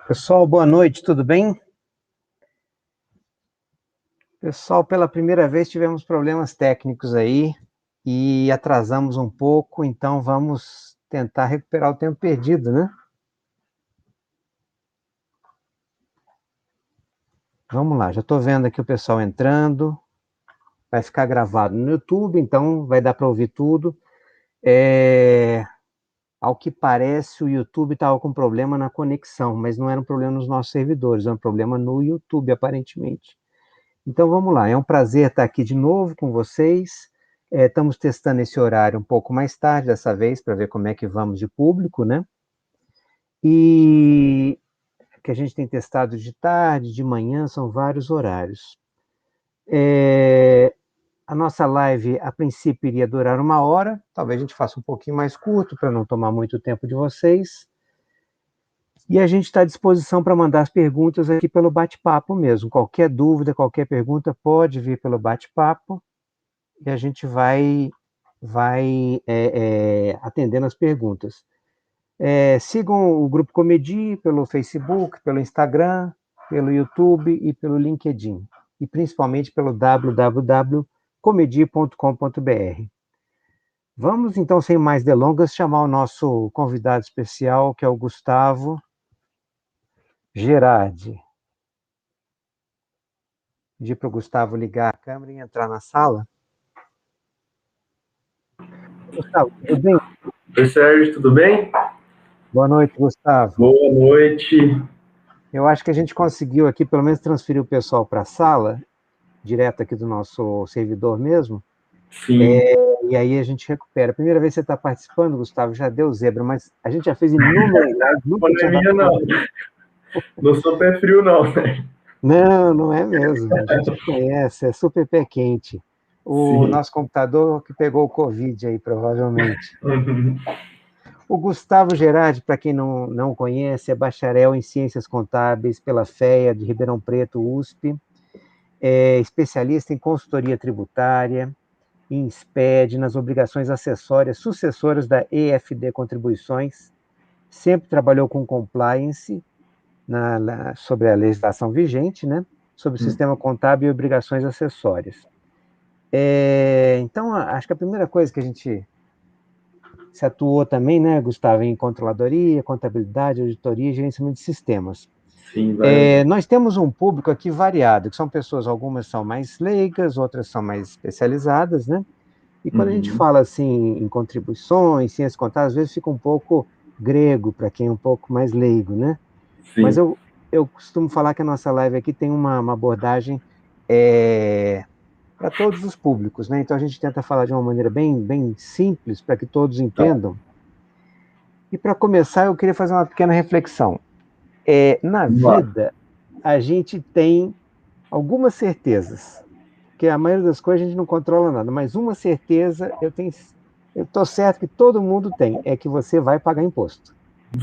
Pessoal, boa noite, tudo bem? Pessoal, pela primeira vez tivemos problemas técnicos aí e atrasamos um pouco, então vamos tentar recuperar o tempo perdido, né? Vamos lá, já estou vendo aqui o pessoal entrando, vai ficar gravado no YouTube, então vai dar para ouvir tudo. Ao que parece, o YouTube estava com problema na conexão, mas não era um problema nos nossos servidores, era um problema no YouTube, aparentemente. Então vamos lá, é um prazer estar aqui de novo com vocês. Estamos testando esse horário um pouco mais tarde dessa vez, para ver como é que vamos de público, né? E que a gente tem testado de tarde, de manhã, são vários horários. A nossa live, a princípio, iria durar 1 hora, talvez a gente faça um pouquinho mais curto, para não tomar muito tempo de vocês. E a gente está à disposição para mandar as perguntas aqui pelo bate-papo mesmo. Qualquer dúvida, qualquer pergunta, pode vir pelo bate-papo. E a gente vai atendendo as perguntas. Sigam o Grupo Comedi pelo Facebook, pelo Instagram, pelo YouTube e pelo LinkedIn. E principalmente pelo www.comedi.com.br. Vamos, então, sem mais delongas, chamar o nosso convidado especial, que é o Gustavo Gerardi. Pedir para o Gustavo ligar a câmera e entrar na sala. Gustavo, tudo bem? Oi, Sérgio, tudo bem? Boa noite, Gustavo. Boa noite. Eu acho que a gente conseguiu aqui, pelo menos, transferir o pessoal para a sala, direto aqui do nosso servidor mesmo. Sim. E aí a gente recupera. A primeira vez que você está participando, Gustavo, já deu zebra, mas a gente já fez inúmeras lives, nunca tinha dado Não. Não sou pé frio, não, né? Não, não é mesmo. A gente conhece, é super pé quente. O Sim. nosso computador que pegou o Covid aí, provavelmente. O Gustavo Gerardi, para quem não conhece, é bacharel em Ciências Contábeis pela FEA de Ribeirão Preto, USP, é especialista em consultoria tributária, em SPED, nas obrigações acessórias sucessoras da EFD Contribuições, sempre trabalhou com compliance sobre a legislação vigente, né, sobre o sistema contábil e obrigações acessórias. Então, acho que a primeira coisa que a gente se atuou também, né, Gustavo, em controladoria, contabilidade, auditoria e gerenciamento de sistemas. Sim, vai. Nós temos um público aqui variado, que são pessoas, algumas são mais leigas, outras são mais especializadas, né? E quando a gente fala assim em contribuições, ciências contábeis, às vezes fica um pouco grego para quem é um pouco mais leigo, né? Mas Sim. eu costumo falar que a nossa live aqui tem uma abordagem para todos os públicos, né? Então a gente tenta falar de uma maneira bem simples para que todos entendam. E para começar, eu queria fazer uma pequena reflexão. Na vida, a gente tem algumas certezas, porque a maioria das coisas a gente não controla nada, mas uma certeza eu estou certo que todo mundo tem, é que você vai pagar imposto.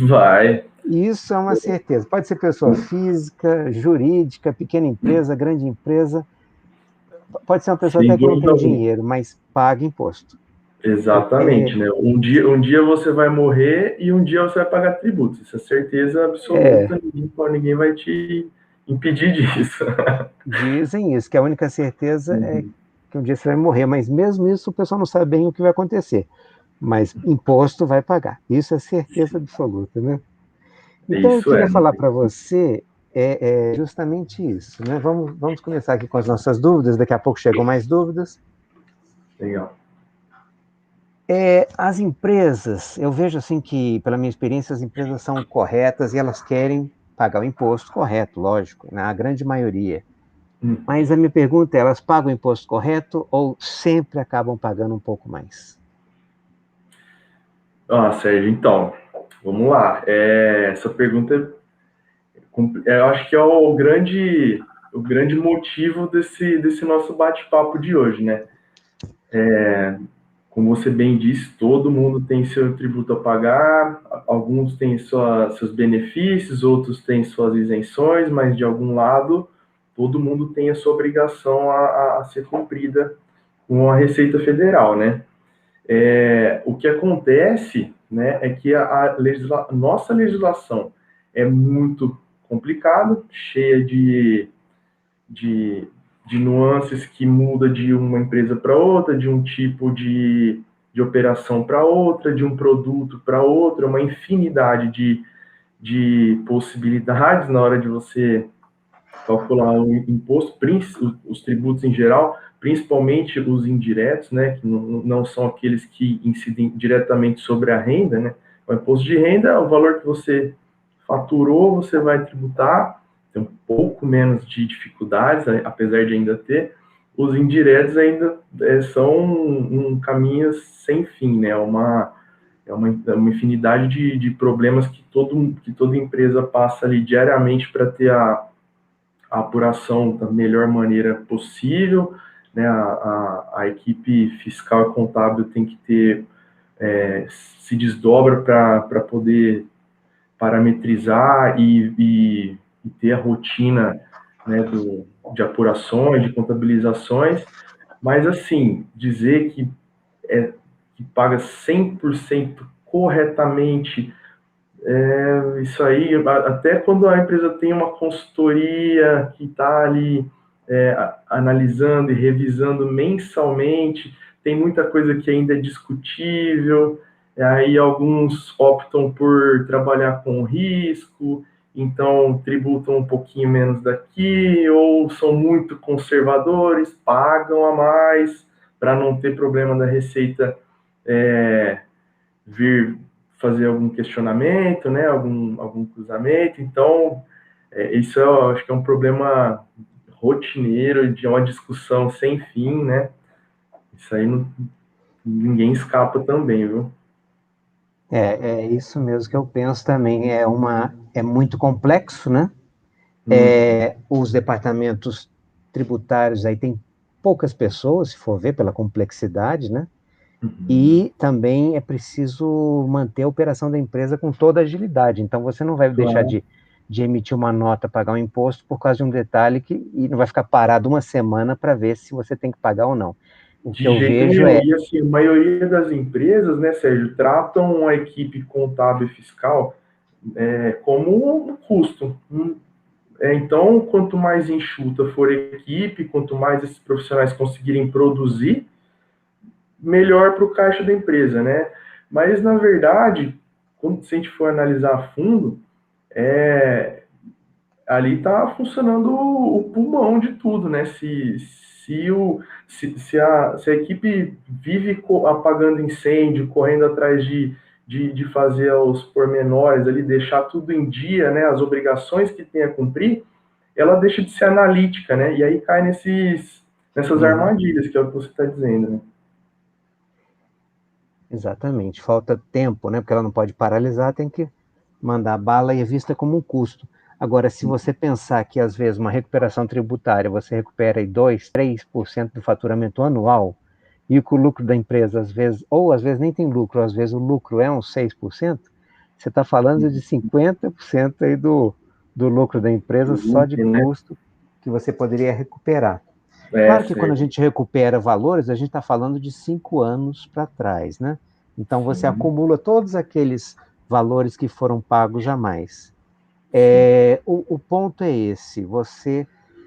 Vai. Isso é uma certeza. Pode ser pessoa física, jurídica, pequena empresa, grande empresa, pode ser uma pessoa Sem até que não dúvida tem alguma. dinheiro, mas paga imposto. Exatamente, né? Um dia você vai morrer e um dia você vai pagar tributo. Isso é certeza absoluta, ninguém vai te impedir disso. Dizem isso, que a única certeza é que um dia você vai morrer, mas mesmo isso o pessoal não sabe bem o que vai acontecer. Mas imposto vai pagar, isso é certeza absoluta, né? Então eu Isso queria não falar tem para você justamente isso, né? Vamos começar aqui com as nossas dúvidas, daqui a pouco chegam mais dúvidas. legal. As empresas, eu vejo assim que, pela minha experiência, as empresas são corretas e elas querem pagar o imposto correto, lógico, na grande maioria. Mas a minha pergunta é, elas pagam o imposto correto ou sempre acabam pagando um pouco mais? Sérgio, então, vamos lá. Essa pergunta, eu acho que é o grande motivo desse nosso bate-papo de hoje, né? Como você bem disse, todo mundo tem seu tributo a pagar, alguns têm seus benefícios, outros têm suas isenções, mas de algum lado, todo mundo tem a sua obrigação a ser cumprida com a Receita Federal, né? O que acontece, né, é que nossa legislação é muito complicada, cheia de nuances que muda de uma empresa para outra, de um tipo de operação para outra, de um produto para outro, uma infinidade de possibilidades na hora de você calcular o imposto, os tributos em geral, principalmente os indiretos, né, que não são aqueles que incidem diretamente sobre a renda, né? O imposto de renda é o valor que você faturou, você vai tributar, tem um pouco menos de dificuldades, né, apesar de ainda ter. Os indiretos ainda são um caminho sem fim, né? É uma infinidade de problemas que toda empresa passa ali diariamente para ter a apuração da melhor maneira possível, né? A equipe fiscal e contábil tem que ter, se desdobra para poder parametrizar e ter a rotina, né, de apurações, de contabilizações, mas assim, dizer que paga 100% corretamente, isso aí, até quando a empresa tem uma consultoria que está ali analisando e revisando mensalmente, tem muita coisa que ainda é discutível, aí alguns optam por trabalhar com risco, então tributam um pouquinho menos daqui, ou são muito conservadores, pagam a mais para não ter problema da Receita vir fazer algum questionamento, né, algum cruzamento. Então, isso eu acho que é um problema rotineiro, de uma discussão sem fim, né? Isso aí ninguém escapa também, viu? É isso mesmo que eu penso também. É muito complexo, né? Os departamentos tributários aí tem poucas pessoas, se for ver pela complexidade, né? E também é preciso manter a operação da empresa com toda a agilidade. Então, você não vai deixar Claro. de emitir uma nota, pagar um imposto por causa de um detalhe e não vai ficar parado uma semana para ver se você tem que pagar ou não. O que De eu jeito vejo nenhum. E assim, a maioria das empresas, né, Sérgio, tratam a equipe contábil e fiscal como um custo. Então, quanto mais enxuta for a equipe, quanto mais esses profissionais conseguirem produzir, melhor para o caixa da empresa, né? Mas, na verdade, se a gente for analisar a fundo, ali está funcionando o pulmão de tudo, né? Se a equipe vive apagando incêndio, correndo atrás de fazer os pormenores ali, deixar tudo em dia, né? As obrigações que tem a cumprir, ela deixa de ser analítica, né? E aí cai nessas armadilhas, que é o que você está dizendo, né? exatamente, falta tempo, né? Porque ela não pode paralisar, tem que mandar bala e é vista como um custo. Agora, se você pensar que às vezes uma recuperação tributária você recupera aí 2, 3% do faturamento anual, e que o lucro da empresa às vezes, ou às vezes nem tem lucro, às vezes o lucro é uns 6%, você está falando de 50% aí do lucro da empresa só de Lucro, né? custo que você poderia recuperar. Claro que quando a Certo. gente recupera valores, a gente está falando de 5 anos para trás, né? Então você Sim, acumula todos aqueles valores que foram pagos jamais. sim. O ponto é esse: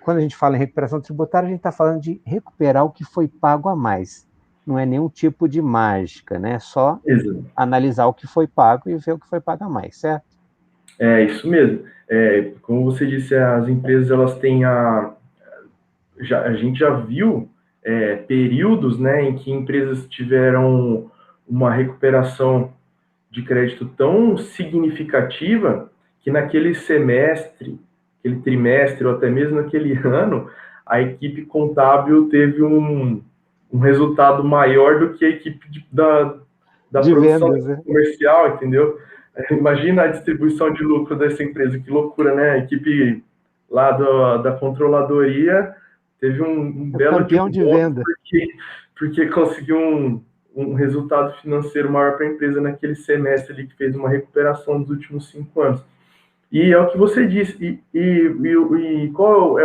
quando a gente fala em recuperação tributária, a gente está falando de recuperar o que foi pago a mais. Não é nenhum tipo de mágica, né? É só Exato. analisar o que foi pago e ver o que foi pago a mais, certo? É isso mesmo. Como você disse, as empresas elas têm a gente já viu períodos, né, em que empresas tiveram uma recuperação de crédito tão significativa que naquele semestre, aquele trimestre ou até mesmo naquele ano, a equipe contábil teve um resultado maior do que a equipe da De produção vendas, né? comercial, entendeu? Imagina a distribuição de lucro dessa empresa, que loucura, né? A equipe lá da controladoria teve um É belo de campeão um de bônus venda. porque conseguiu um resultado financeiro maior para a empresa naquele semestre ali, que fez uma recuperação dos últimos 5 anos. E é o que você disse. E qual é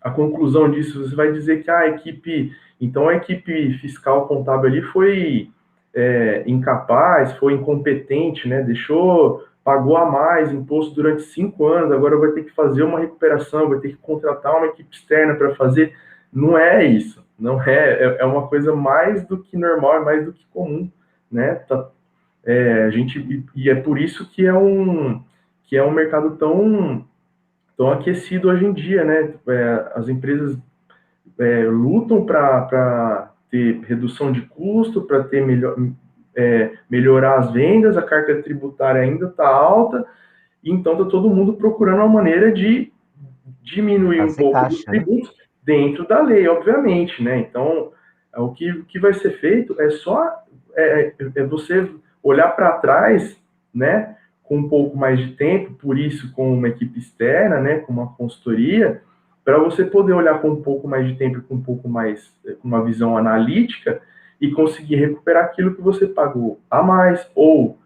a conclusão disso? Você vai dizer que então a equipe fiscal contábil ali foi incapaz, foi incompetente, né? Deixou pagou a mais imposto durante 5 anos, agora vai ter que fazer uma recuperação, vai ter que contratar uma equipe externa para fazer. Não é isso, não é uma coisa mais do que normal, é mais do que comum, né? A gente, e é por isso que é um mercado tão aquecido hoje em dia, né? As empresas lutam para ter redução de custo, para ter melhorar as vendas, a carga tributária ainda está alta, e então está todo mundo procurando uma maneira de diminuir um pouco dos tributos, né? Dentro da lei, obviamente, né? Então, o que vai ser feito é só você olhar para trás, né? Com um pouco mais de tempo, por isso com uma equipe externa, né? Com uma consultoria, para você poder olhar com um pouco mais de tempo, com um pouco mais, com uma visão analítica e conseguir recuperar aquilo que você pagou a mais ou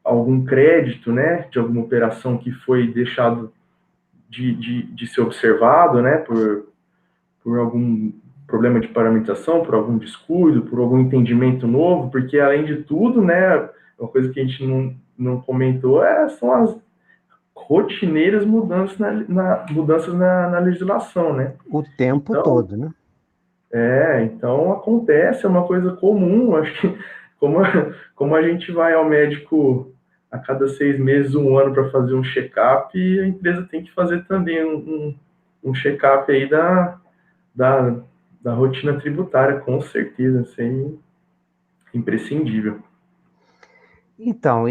algum crédito, né? De alguma operação que foi deixado de ser observado, né, por algum problema de parametrização, por algum descuido, por algum entendimento novo, porque, além de tudo, né, uma coisa que a gente não comentou são as rotineiras mudanças na legislação, né? O tempo todo, né? Então acontece, é uma coisa comum, acho que como a gente vai ao médico a cada 6 meses, 1 ano para fazer um check-up, a empresa tem que fazer também um check-up aí da rotina tributária, com certeza, isso aí é imprescindível. Então,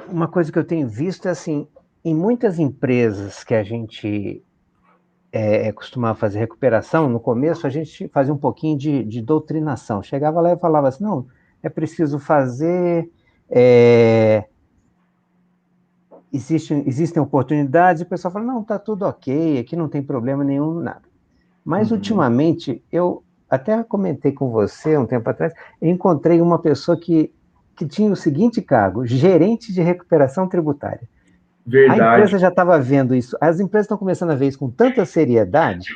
uma coisa que eu tenho visto é assim, em muitas empresas que a gente costumava fazer recuperação, no começo a gente fazia um pouquinho de doutrinação. Chegava lá e falava assim, não, é preciso fazer, existem oportunidades, e o pessoal fala, não, está tudo ok, aqui não tem problema nenhum, nada. Mas, ultimamente, eu até comentei com você um tempo atrás, eu encontrei uma pessoa que tinha o seguinte cargo, gerente de recuperação tributária. Verdade. A empresa já estava vendo isso, as empresas estão começando a ver isso com tanta seriedade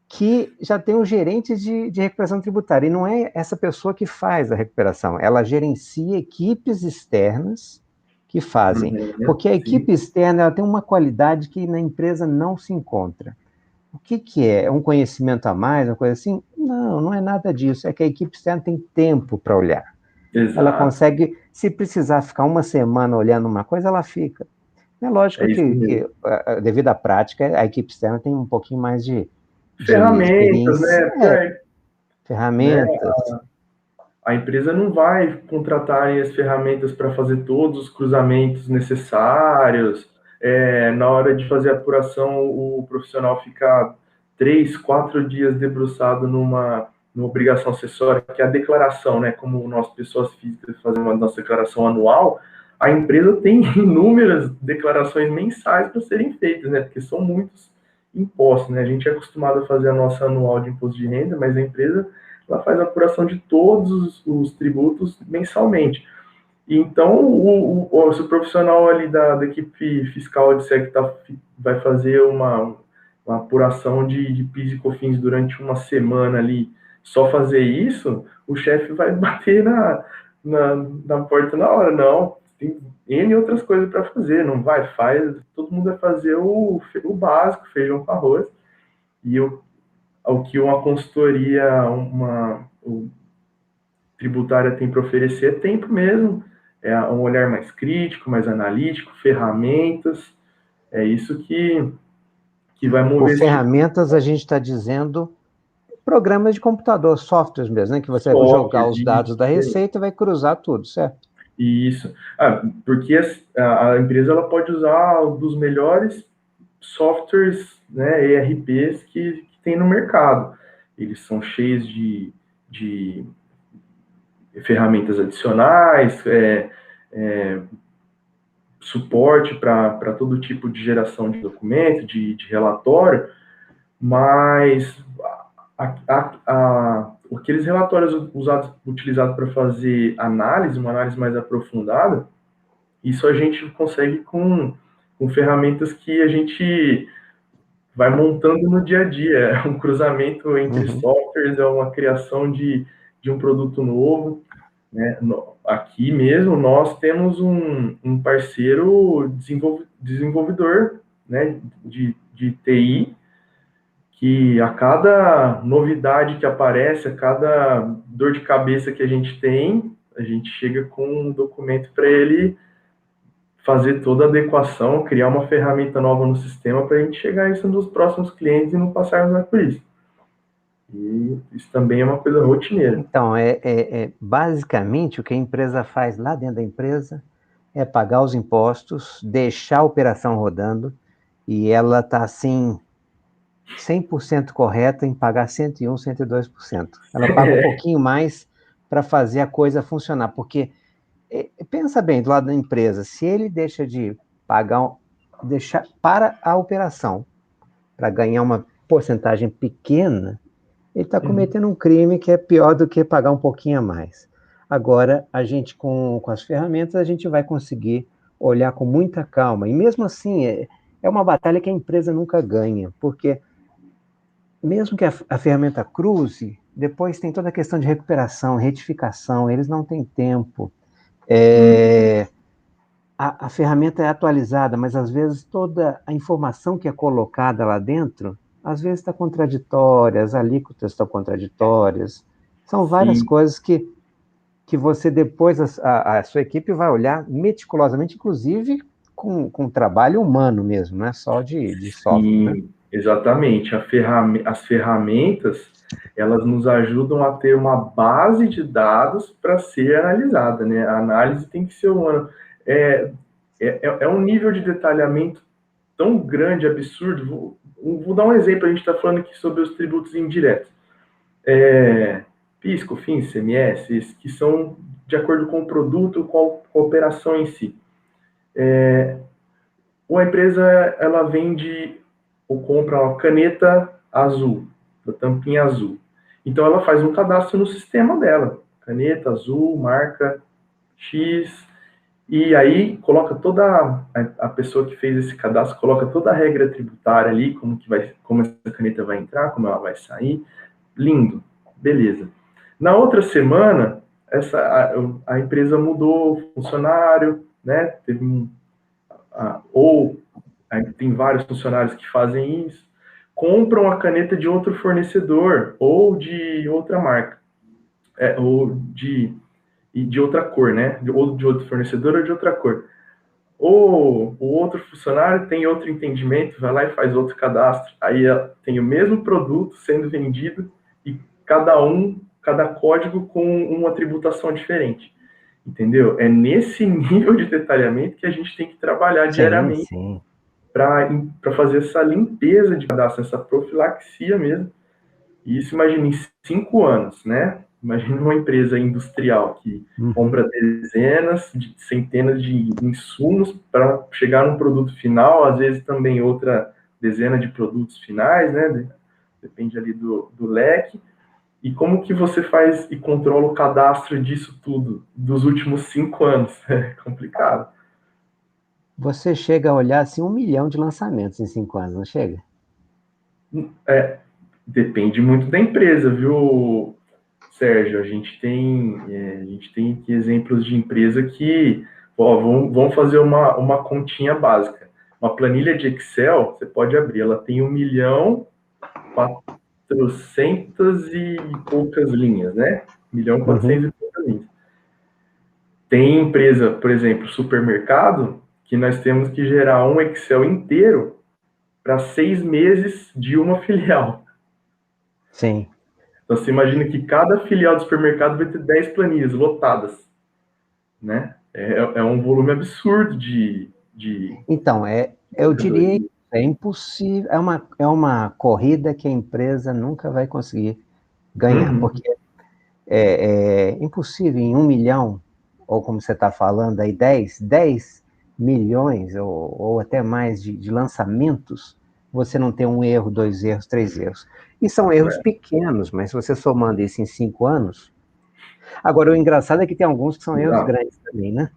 que já tem um gerente de recuperação tributária, e não é essa pessoa que faz a recuperação, ela gerencia equipes externas que fazem, porque a equipe externa ela tem uma qualidade que na empresa não se encontra. O que é? É um conhecimento a mais, uma coisa assim? Não, não é nada disso, é que a equipe externa tem tempo para olhar. Exato. Ela consegue, se precisar ficar uma semana olhando uma coisa, ela fica. É lógico que devido à prática, a equipe externa tem um pouquinho mais de ferramentas, né? Ferramentas. A empresa não vai contratar as ferramentas para fazer todos os cruzamentos necessários. Na hora de fazer a apuração, o profissional fica 3, 4 dias debruçado numa obrigação acessória, que é a declaração, né? Como nós, pessoas físicas, fazemos a nossa declaração anual, a empresa tem inúmeras declarações mensais para serem feitas, né? Porque são muitos impostos, né? A gente é acostumado a fazer a nossa anual de imposto de renda, mas a empresa ela faz a apuração de todos os tributos mensalmente. Então, se o profissional ali da equipe fiscal de SEC vai fazer uma apuração de PIS e COFINS durante uma semana ali, só fazer isso, o chefe vai bater na porta na hora. Não, tem N outras coisas para fazer, não faz, todo mundo vai fazer o básico, feijão com arroz, e o que uma consultoria, tributária tem para oferecer é tempo mesmo, é um olhar mais crítico, mais analítico, ferramentas, é isso que vai mover. Por ferramentas, a gente está dizendo programas de computador, softwares mesmo, né? Que você vai jogar os dados da Receita e vai cruzar tudo, certo? Isso. Porque a empresa ela pode usar um dos melhores softwares, né, ERPs que tem no mercado. Eles são cheios de ferramentas adicionais, suporte para todo tipo de geração de documento, de relatório, mas aqueles relatórios utilizados para fazer uma análise mais aprofundada, isso a gente consegue com ferramentas que a gente vai montando no dia a dia. É um cruzamento entre softwares, é uma criação de um produto novo. né? Aqui mesmo nós temos um parceiro desenvolvedor, né, de TI, que a cada novidade que aparece, a cada dor de cabeça que a gente tem, a gente chega com um documento para ele fazer toda a adequação, criar uma ferramenta nova no sistema para a gente chegar isso nos próximos clientes e não passarmos mais por isso. E isso também é uma coisa rotineira. Então, basicamente o que a empresa faz lá dentro da empresa é pagar os impostos, deixar a operação rodando, e ela está assim 100% correta em pagar 101, 102%. Ela paga um pouquinho mais para fazer a coisa funcionar, porque pensa bem do lado da empresa, se ele deixa de pagar, deixar para a operação para ganhar uma porcentagem pequena, ele está cometendo um crime que é pior do que pagar um pouquinho a mais. Agora, a gente, com as ferramentas, a gente vai conseguir olhar com muita calma. E mesmo assim, é uma batalha que a empresa nunca ganha, porque mesmo que a ferramenta cruze, depois tem toda a questão de recuperação, retificação, eles não têm tempo. A ferramenta é atualizada, mas às vezes toda a informação que é colocada lá dentro, às vezes está contraditória, as alíquotas estão contraditórias. São várias Sim. coisas que você depois, a sua equipe vai olhar meticulosamente, inclusive com trabalho humano mesmo, não é só de software, né? Sim, exatamente. As ferramentas, elas nos ajudam a ter uma base de dados para ser analisada, né? A análise tem que ser humana. É um nível de detalhamento tão grande, absurdo. Vou dar um exemplo, a gente está falando aqui sobre os tributos indiretos. PIS, COFINS, CMS, que são de acordo com o produto, com a operação em si. Uma empresa, ela vende ou compra uma caneta azul, da tampinha azul. Então, ela faz um cadastro no sistema dela. Caneta azul, marca X, e aí coloca toda a pessoa que fez esse cadastro, coloca toda a regra tributária ali, como essa caneta vai entrar, como ela vai sair. Lindo, beleza. Na outra semana, a empresa mudou o funcionário, né? Teve ou tem vários funcionários que fazem isso, compram a caneta de outro fornecedor ou de outra marca, ou de outra cor, né? Ou de outro fornecedor ou de outra cor. Ou o outro funcionário tem outro entendimento, vai lá e faz outro cadastro. Aí tem o mesmo produto sendo vendido e cada código com uma tributação diferente. Entendeu? É nesse nível de detalhamento que a gente tem que trabalhar Sim, diariamente sim. para fazer essa limpeza de cadastro, essa profilaxia mesmo. E isso, imagina, em 5 anos, né? Imagina uma empresa industrial que compra dezenas, centenas de insumos para chegar num produto final, às vezes também outra dezena de produtos finais, né? Depende ali do leque. E como que você faz e controla o cadastro disso tudo dos últimos 5 anos? É complicado. Você chega a olhar assim 1 milhão de lançamentos em 5 anos, não chega? Depende muito da empresa, viu, Sérgio? A gente tem aqui exemplos de empresa que, vamos fazer uma continha básica. Uma planilha de Excel, você pode abrir, ela tem 1.400 e poucas linhas, né? 1.400 e poucas linhas. Tem empresa, por exemplo, supermercado, que nós temos que gerar um Excel inteiro para 6 meses de uma filial. Sim. Então, você imagina que cada filial do supermercado vai ter 10 planilhas lotadas, né? É um volume absurdo de Então, eu diria que é impossível, é uma corrida que a empresa nunca vai conseguir ganhar, porque é impossível em 1 milhão, ou como você está falando aí, 10 milhões, ou até mais de lançamentos, você não ter um erro, 2 erros, 3 erros. E são erros pequenos, mas se você somando isso em 5 anos. Agora, o engraçado é que tem alguns que são erros Não, grandes também, né?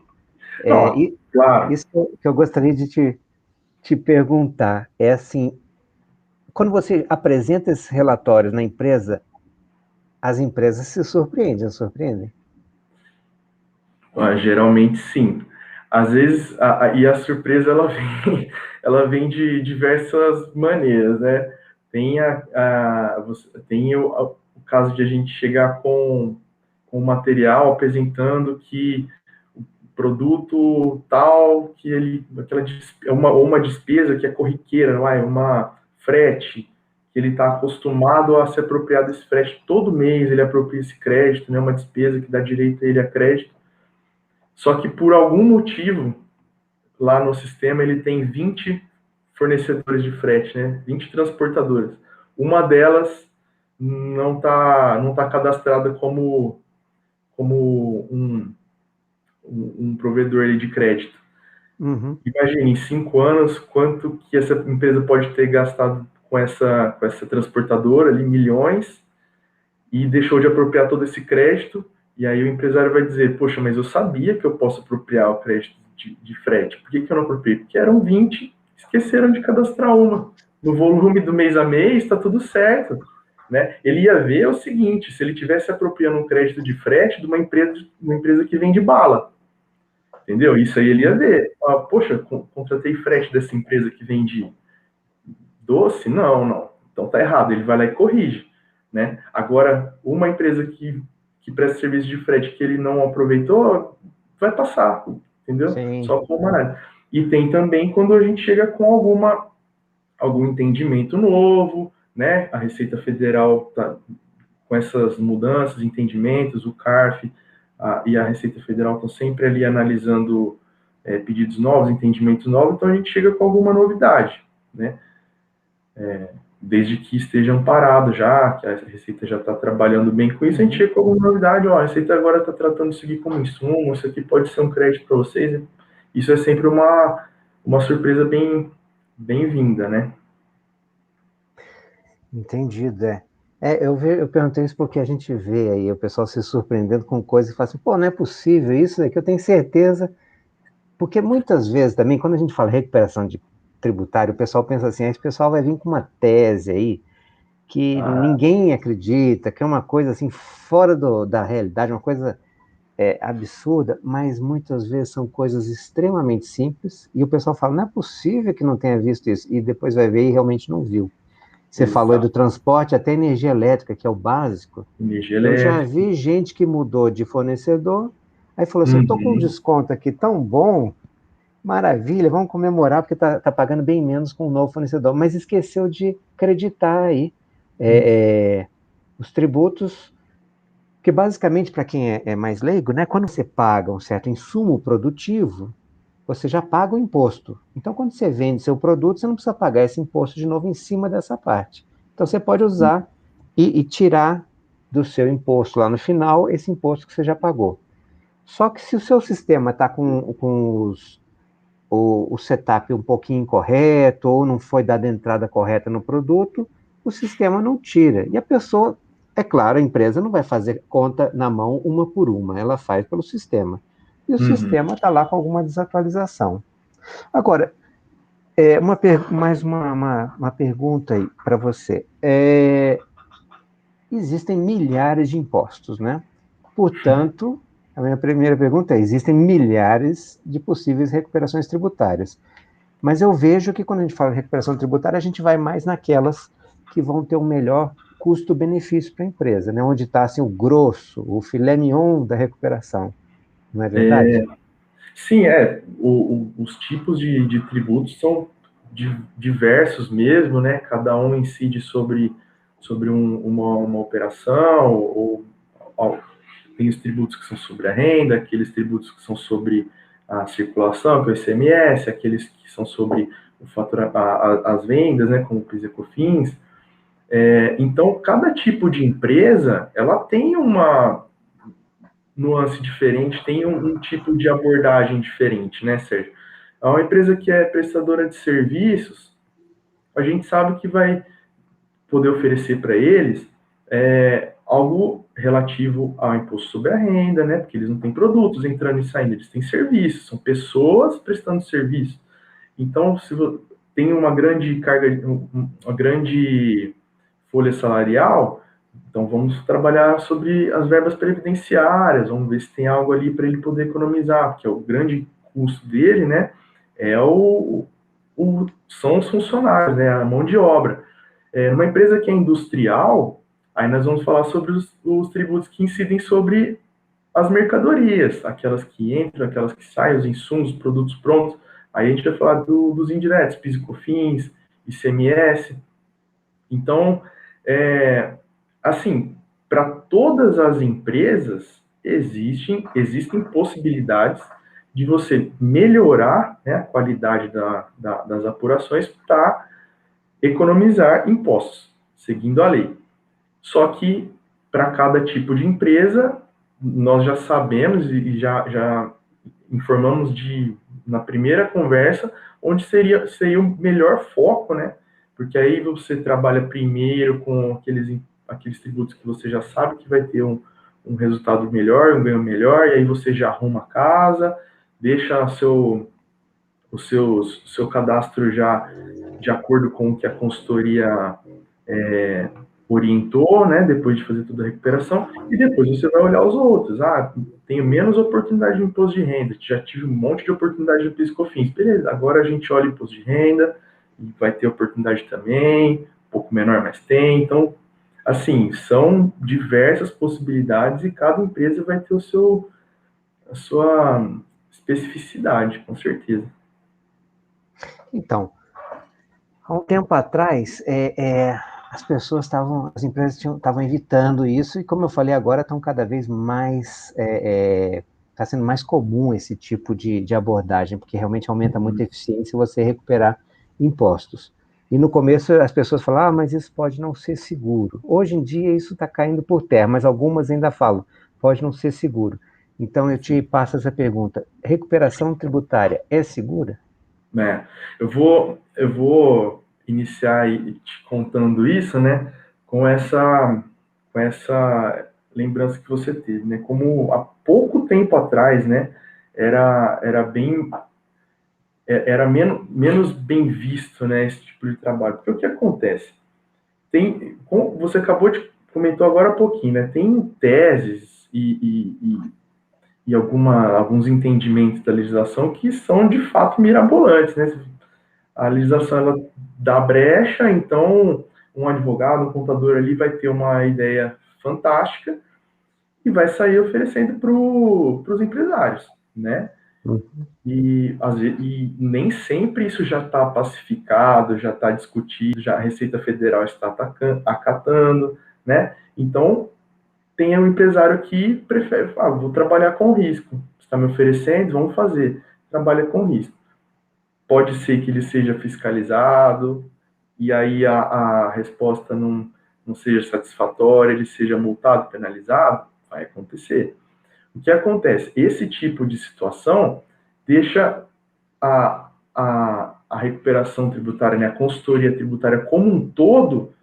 não, E claro. isso que eu gostaria de te perguntar é assim, quando você apresenta esses relatórios na empresa, as empresas se surpreendem, não surpreendem? Geralmente sim. Às vezes, e a surpresa ela vem de diversas maneiras, né? Tem, tem o caso de a gente chegar com material apresentando que o produto tal, que ele, uma despesa que é corriqueira, não é? Uma frete, que ele está acostumado a se apropriar desse frete todo mês, ele apropria esse crédito, né? Uma despesa que dá direito a ele a crédito. Só que por algum motivo, lá no sistema, ele tem 20 fornecedores de frete, né? 20 transportadoras. Uma delas não tá cadastrada como um provedor de crédito. Uhum. Imagine, em 5 anos, quanto que essa empresa pode ter gastado com essa transportadora ali, milhões, e deixou de apropriar todo esse crédito, e aí o empresário vai dizer, poxa, mas eu sabia que eu posso apropriar o crédito de frete, por que eu não apropriei? Porque eram 20, esqueceram de cadastrar uma. No volume do mês a mês, está tudo certo. Né? Ele ia ver o seguinte, se ele tivesse apropriando um crédito de frete de uma empresa que vende bala, entendeu? Isso aí ele ia ver. Ah, poxa, contratei frete dessa empresa que vende doce? Não. Então tá errado, ele vai lá e corrige. Né? Agora, uma empresa que presta serviço de frete que ele não aproveitou, vai passar, entendeu? Sim. Só como análise. E tem também quando a gente chega com algum entendimento novo, né? A Receita Federal tá com essas mudanças, entendimentos, o CARF e a Receita Federal estão sempre ali analisando pedidos novos, entendimentos novos, então a gente chega com alguma novidade, né? Desde que esteja amparado já, que a Receita já está trabalhando bem com isso, a gente chega com alguma novidade, ó, a Receita agora está tratando isso aqui como insumo, isso aqui pode ser um crédito para vocês. Isso é sempre uma surpresa bem-vinda, né? Entendido, é. Eu perguntei isso porque a gente vê aí o pessoal se surpreendendo com coisas e fala assim, pô, não é possível isso daqui, eu tenho certeza. Porque muitas vezes também, quando a gente fala recuperação de tributário, o pessoal pensa assim, esse pessoal vai vir com uma tese aí que ninguém acredita, que é uma coisa assim fora da realidade, uma coisa absurda, mas muitas vezes são coisas extremamente simples e o pessoal fala, não é possível que não tenha visto isso, e depois vai ver e realmente não viu. Você falou aí do Exato. transporte, até energia elétrica, que é o básico. Energia Eu já elétrica. vi gente que mudou de fornecedor, aí falou assim, eu estou com um Uhum. desconto aqui tão bom, maravilha, vamos comemorar porque tá pagando bem menos com um novo fornecedor, mas esqueceu de acreditar aí os tributos, que basicamente, para quem é mais leigo, né, quando você paga um certo insumo produtivo, você já paga o imposto. Então, quando você vende seu produto, você não precisa pagar esse imposto de novo em cima dessa parte. Então, você pode usar e tirar do seu imposto lá no final esse imposto que você já pagou. Só que se o seu sistema está com o setup um pouquinho incorreto, ou não foi dada a entrada correta no produto, o sistema não tira. E a pessoa, é claro, a empresa não vai fazer conta na mão uma por uma, ela faz pelo sistema. E o Uhum. sistema está lá com alguma desatualização. Agora, mais uma pergunta aí para você. Existem milhares de impostos, né? Portanto, a minha primeira pergunta é: existem milhares de possíveis recuperações tributárias. Mas eu vejo que quando a gente fala de recuperação tributária, a gente vai mais naquelas que vão ter o melhor custo-benefício para a empresa, né? Onde está assim, o grosso, o filé mignon da recuperação. Não é verdade? Sim, os tipos de tributos são diversos mesmo, né? Cada um incide sobre uma operação, ou tem os tributos que são sobre a renda, aqueles tributos que são sobre a circulação, que é o ICMS, aqueles que são sobre o as vendas, né? Como o PIS e COFINS. Então, cada tipo de empresa, ela tem uma nuance diferente, tem um tipo de abordagem diferente, né, Sérgio? É uma empresa que é prestadora de serviços, a gente sabe que vai poder oferecer para eles algo relativo ao imposto sobre a renda, né? Porque eles não têm produtos entrando e saindo, eles têm serviços, são pessoas prestando serviço. Então, se tem uma grande carga, uma grande folha salarial, Então, vamos trabalhar sobre as verbas previdenciárias, vamos ver se tem algo ali para ele poder economizar, porque o grande custo dele, né, é são os funcionários, né, a mão de obra. Numa empresa que é industrial, aí nós vamos falar sobre os tributos que incidem sobre as mercadorias, aquelas que entram, aquelas que saem, os insumos, os produtos prontos. Aí a gente vai falar dos indiretos, PIS e COFINS, ICMS. Então, assim, para todas as empresas existem possibilidades de você melhorar, né, a qualidade das apurações para economizar impostos, seguindo a lei. Só que, para cada tipo de empresa, nós já sabemos e já informamos na primeira conversa onde seria o melhor foco, né? Porque aí você trabalha primeiro com aqueles tributos que você já sabe que vai ter um resultado melhor, um ganho melhor, e aí você já arruma a casa, deixa seu cadastro já de acordo com o que a consultoria orientou, né, depois de fazer toda a recuperação, e depois você vai olhar os outros. Ah, tenho menos oportunidade de imposto de renda, já tive um monte de oportunidade de PIS/COFINS. Beleza, agora a gente olha o imposto de renda, e vai ter oportunidade também, um pouco menor, mas tem. Então, assim, são diversas possibilidades e cada empresa vai ter a sua especificidade, com certeza. Então, há um tempo atrás, as empresas estavam evitando isso, e como eu falei agora, estão cada vez mais, está sendo mais comum esse tipo de abordagem, porque realmente aumenta muito a eficiência você recuperar impostos. E no começo as pessoas falam, mas isso pode não ser seguro. Hoje em dia isso está caindo por terra, mas algumas ainda falam, pode não ser seguro. Então eu te passo essa pergunta, recuperação tributária é segura? Eu vou iniciar te contando isso, né, com essa lembrança que você teve, né, como há pouco tempo atrás, né, era menos bem visto, né, esse tipo de trabalho. Porque o que acontece? Como você comentou agora há pouquinho, né, tem teses e alguns entendimentos da legislação que são de fato mirabolantes, né? A legislação ela dá brecha, então um advogado, um contador ali vai ter uma ideia fantástica e vai sair oferecendo para os empresários, né? E nem sempre isso já está pacificado, já está discutido, já a Receita Federal está acatando, né? Então, tem um empresário que prefere, vou trabalhar com risco. Você está me oferecendo, vamos fazer. Trabalha com risco. Pode ser que ele seja fiscalizado, e aí a resposta não seja satisfatória, ele seja multado, penalizado, vai acontecer. O que acontece? Esse tipo de situação deixa a recuperação tributária, né, a consultoria tributária como um todo,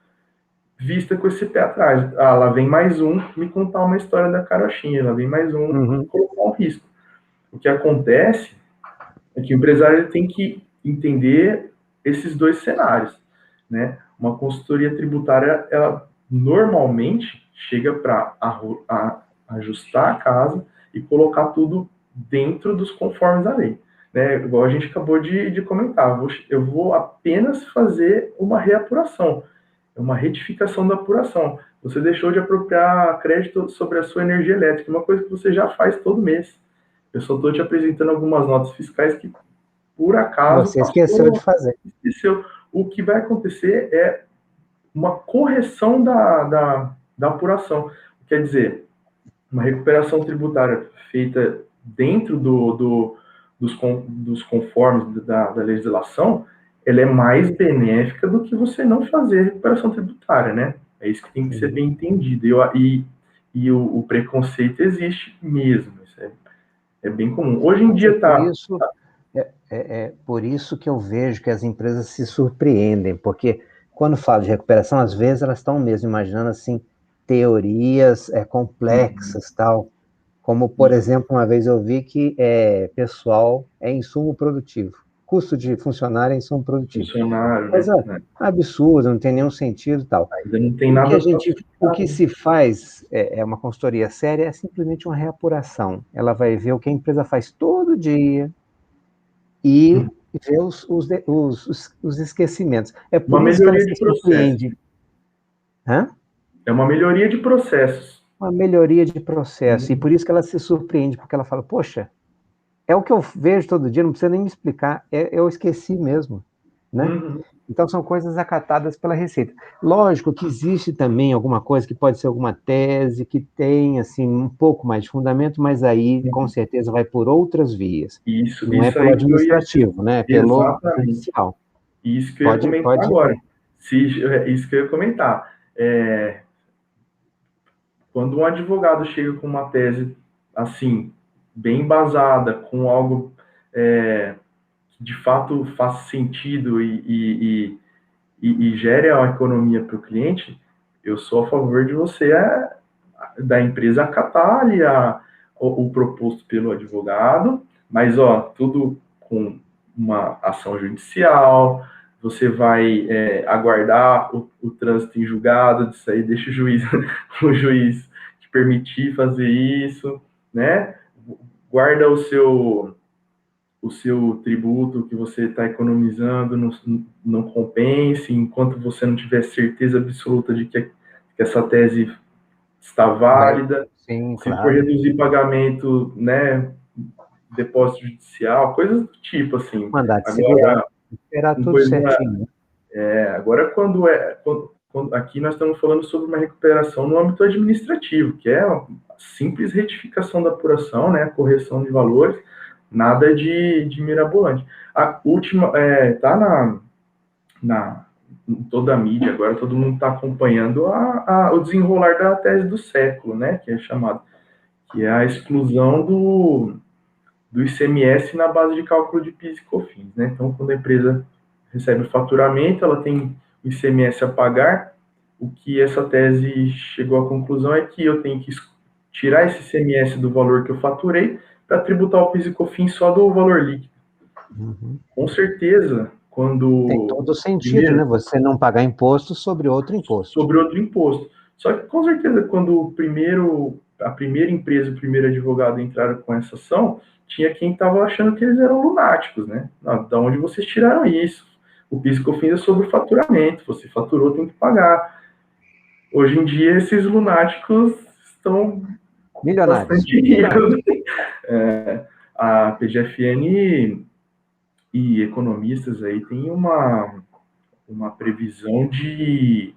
vista com esse pé atrás. Ah, lá vem mais um me contar uma história da carochinha, lá vem mais um me colocar um risco. O que acontece é que o empresário tem que entender esses dois cenários, né? Uma consultoria tributária, ela normalmente chega para ajustar a casa e colocar tudo dentro dos conformes da lei, né? Igual a gente acabou de comentar, eu vou apenas fazer uma reapuração, uma retificação da apuração. Você deixou de apropriar crédito sobre a sua energia elétrica, uma coisa que você já faz todo mês. Eu só estou te apresentando algumas notas fiscais que, por acaso, Você esqueceu de fazer. esqueceu. O que vai acontecer é uma correção da apuração. Quer dizer, uma recuperação tributária feita dentro dos conformes da legislação, ela é mais benéfica do que você não fazer recuperação tributária, né? É isso que tem que ser bem entendido. E o preconceito existe mesmo. Isso é bem comum. Hoje em dia está... É por isso que eu vejo que as empresas se surpreendem, porque quando falo de recuperação, às vezes elas estão mesmo imaginando assim teorias complexas, tal, como por exemplo uma vez eu vi que pessoal é insumo produtivo. custo de funcionário em insumo produtivo. Funcionário, Coisa né? absurda, não tem nenhum sentido e tal. Ainda não tem nada. O que se faz é uma consultoria séria, é simplesmente uma reapuração. Ela vai ver o que a empresa faz todo dia e ver os esquecimentos. É por Uma isso que ela melhoria se de processo. surpreende. Hã? É uma melhoria de processos. Uma melhoria de processo. E por isso que ela se surpreende, porque ela fala, poxa, é o que eu vejo todo dia, não precisa nem me explicar, eu esqueci mesmo, né? Então, são coisas acatadas pela Receita. Lógico que existe também alguma coisa que pode ser alguma tese, que tem, assim, um pouco mais de fundamento, mas aí, com certeza, vai por outras vias. Não é Isso pelo aí que eu ia... administrativo, né? É pelo judicial. Isso que eu ia comentar agora. Isso que eu ia comentar. Quando um advogado chega com uma tese, assim, bem embasada, com algo que de fato faça sentido e gere a economia para o cliente, eu sou a favor de você, da empresa, acatar ali o proposto pelo advogado, mas, tudo com uma ação judicial, você vai aguardar o trânsito em julgado, disso aí deixa o juiz te permitir fazer isso, né? Guarda o seu tributo que você está economizando, não compense, enquanto você não tiver certeza absoluta de que essa tese está válida. Sim, Se for claro. reduzir pagamento, né, depósito judicial, coisas do tipo, assim. Mandar de Agora, segurança, esperar tudo certinho. Agora, quando aqui nós estamos falando sobre uma recuperação no âmbito administrativo, que é a simples retificação da apuração, né, correção de valores, nada de mirabolante. A última, tá em toda a mídia, agora todo mundo está acompanhando o desenrolar da tese do século, né, que é chamado, que é a exclusão do ICMS na base de cálculo de PIS e COFINS, né? Então, quando a empresa recebe o faturamento, ela tem o ICMS a pagar. O que essa tese chegou à conclusão é que eu tenho que tirar esse ICMS do valor que eu faturei para tributar o PIS e COFINS só do valor líquido. Com certeza, quando... Tem todo sentido, né? Você não pagar imposto sobre outro imposto. Sobre outro imposto. Só que, com certeza, quando a primeira empresa, o primeiro advogado entraram com essa ação, tinha quem estava achando que eles eram lunáticos, né? Da onde vocês tiraram isso? O PIS e COFINS é sobre o faturamento. Você faturou, tem que pagar. Hoje em dia, esses lunáticos estão Milionários. bastante ricos. A PGFN e economistas aí têm uma previsão de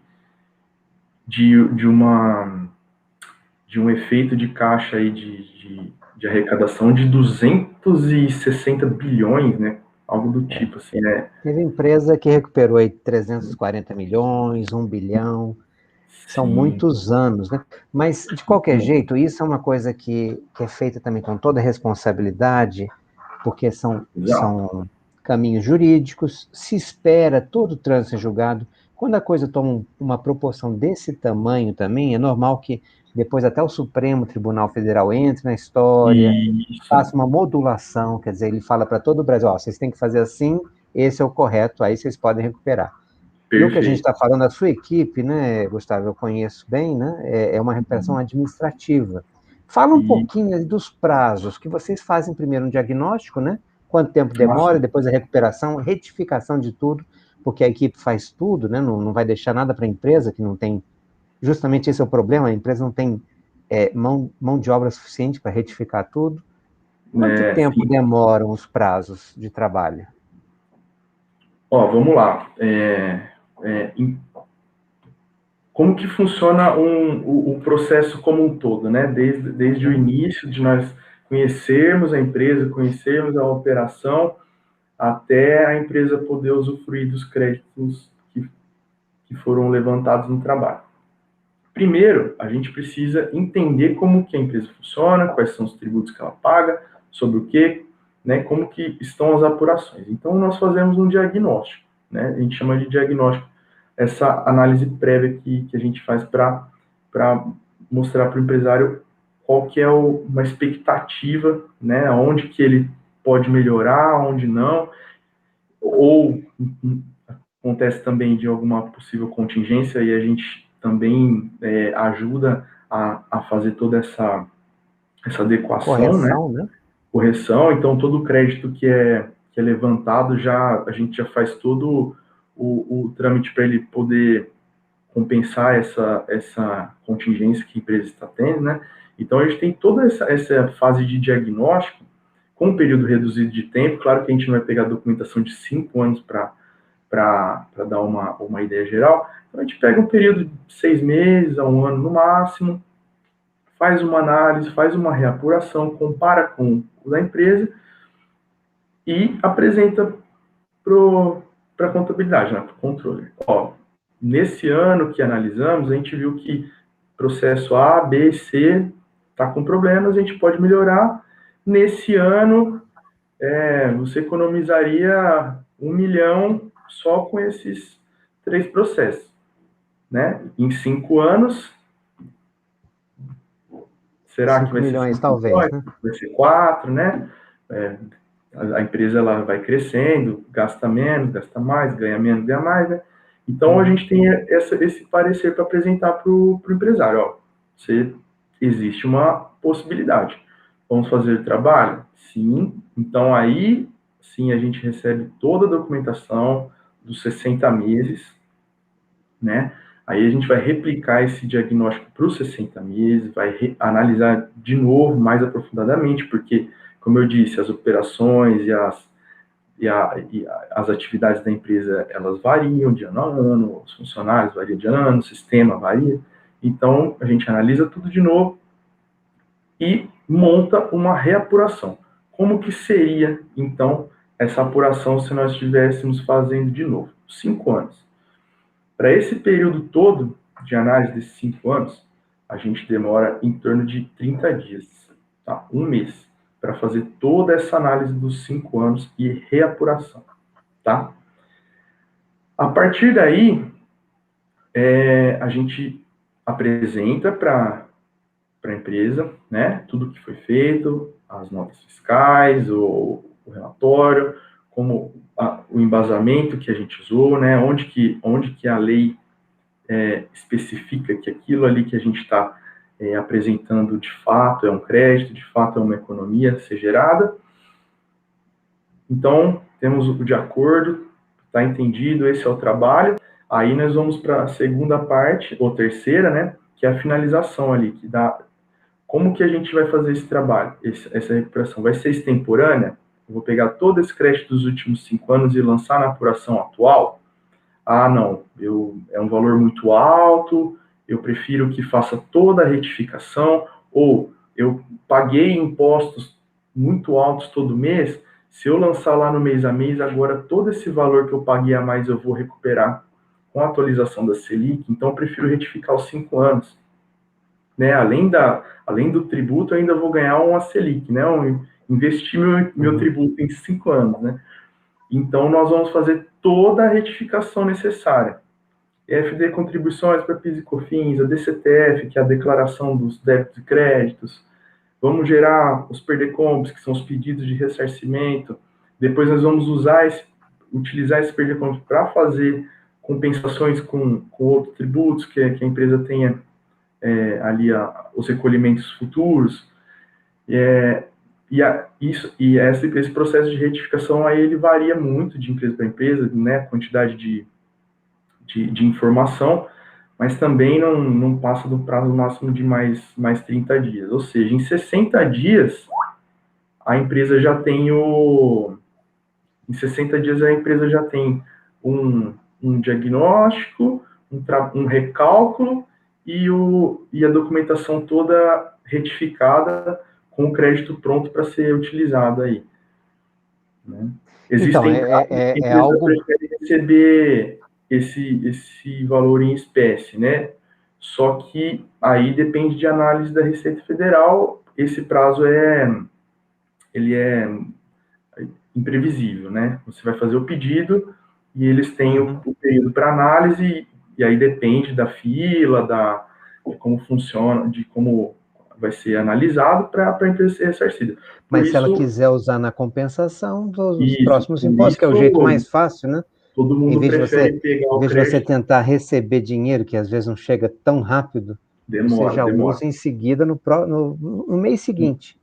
um efeito de caixa aí de arrecadação de 260 bilhões, né? Algo do tipo, assim, né? Teve empresa que recuperou aí 340 milhões, 1 bilhão, são muitos anos, né? Mas, de qualquer jeito, isso é uma coisa que é feita também com toda responsabilidade, porque são caminhos jurídicos, se espera todo o trânsito em julgado. Quando a coisa toma uma proporção desse tamanho também, é normal que depois até o Supremo Tribunal Federal entre na história, faça uma modulação, quer dizer, ele fala para todo o Brasil, vocês têm que fazer assim, esse é o correto, aí vocês podem recuperar. E o que a gente está falando, a sua equipe, né, Gustavo, eu conheço bem, né, é uma recuperação administrativa. Fala um pouquinho dos prazos, que vocês fazem primeiro um diagnóstico, né, quanto tempo demora, depois a recuperação, retificação de tudo, porque a equipe faz tudo, né, não vai deixar nada para a empresa, que não tem, justamente esse é o problema, a empresa não tem mão de obra suficiente para retificar tudo. Quanto tempo demoram os prazos de trabalho? Vamos lá. Como que funciona o processo como um todo, né? Desde o início de nós conhecermos a empresa, conhecermos a operação, até a empresa poder usufruir dos créditos que foram levantados no trabalho. Primeiro, a gente precisa entender como que a empresa funciona, quais são os tributos que ela paga, sobre o que, né, como que estão as apurações. Então, nós fazemos um diagnóstico, né? A gente chama de diagnóstico essa análise prévia que a gente faz para mostrar para o empresário qual que é uma expectativa, né, onde que ele pode melhorar, onde não. ou acontece também de alguma possível contingência e a gente também ajuda a fazer toda essa adequação, Correção, né? Correção. Então, todo o crédito que é levantado, a gente já faz todo o trâmite para ele poder compensar essa contingência que a empresa está tendo, né? Então, a gente tem toda essa fase de diagnóstico com um período reduzido de tempo. Claro que a gente não vai pegar a documentação de 5 anos para dar uma ideia geral. Então, a gente pega um período de 6 meses a 1 ano no máximo, faz uma análise, faz uma reapuração, compara com o da empresa e apresenta para a contabilidade, né, para o controle. Nesse ano que analisamos, a gente viu que processo A, B, C está com problemas, a gente pode melhorar. Nesse ano, você economizaria 1 milhão só com esses 3 processos, né? Em 5 anos, será 5 que vai ser milhões, 5 talvez, milhões? né? Vai ser 4, né? A empresa ela vai crescendo, gasta menos, gasta mais, ganha menos, ganha mais, né? Então, a gente tem esse parecer para apresentar para o empresário. Existe uma possibilidade. Vamos fazer o trabalho? Sim. Então, aí, sim, a gente recebe toda a documentação dos 60 meses, né? Aí a gente vai replicar esse diagnóstico para os 60 meses, vai analisar de novo, mais aprofundadamente, porque, como eu disse, as operações e as atividades da empresa, elas variam de ano a ano, os funcionários variam de ano a ano, o sistema varia. Então, a gente analisa tudo de novo e monta uma reapuração. Como que seria, então, essa apuração se nós estivéssemos fazendo de novo? 5 anos. Para esse período todo de análise desses 5 anos, a gente demora em torno de 30 dias, tá? 1 mês, para fazer toda essa análise dos 5 anos e reapuração, tá? A partir daí, a gente apresenta para a empresa, né, tudo que foi feito, as notas fiscais, o relatório, como o embasamento que a gente usou, né, onde que a lei especifica que aquilo ali que a gente está apresentando de fato é um crédito, de fato é uma economia a ser gerada. Então, temos o de acordo, está entendido, esse é o trabalho. Aí nós vamos para a segunda parte, ou terceira, né, que é a finalização ali, que dá como que a gente vai fazer esse trabalho, essa recuperação. Vai ser extemporânea? Eu vou pegar todo esse crédito dos últimos 5 anos e lançar na apuração atual? Ah, não, é um valor muito alto, eu prefiro que faça toda a retificação, ou eu paguei impostos muito altos todo mês, se eu lançar lá no mês a mês, agora todo esse valor que eu paguei a mais eu vou recuperar com a atualização da Selic, então eu prefiro retificar os 5 anos. Né? Além do tributo, eu ainda vou ganhar uma Selic, né? Investir meu tributo em 5 anos, né? Então, nós vamos fazer toda a retificação necessária. FD contribuições para PIS e COFINS, a DCTF, que é a declaração dos débitos e créditos. Vamos gerar os PERDECOMPs, que são os pedidos de ressarcimento. Depois nós vamos utilizar esse PERDECOMP para fazer compensações com outros tributos que a empresa tenha ali os recolhimentos futuros. Esse processo de retificação aí ele varia muito de empresa para empresa, né, quantidade de informação, mas também não passa do prazo máximo de mais 30 dias. Ou seja, em 60 dias, a empresa já tem Em 60 dias, a empresa já tem um diagnóstico, um recálculo e a documentação toda retificada com o crédito pronto para ser utilizado aí. Né? Existem Então, empresas algo... que preferem receber esse valor em espécie, né? Só que aí depende de análise da Receita Federal, esse prazo ele é imprevisível, né? Você vai fazer o pedido e eles têm o período para análise, e aí depende da fila, de como funciona, de como vai ser analisado para a empresa ser ressarcida. Mas se ela quiser usar na compensação dos próximos por impostos, que é o jeito isso, mais fácil, né? todo mundo prefere pegar Em o vez de você crédito. tentar receber dinheiro, que às vezes não chega tão rápido, você já usa em seguida no mês seguinte.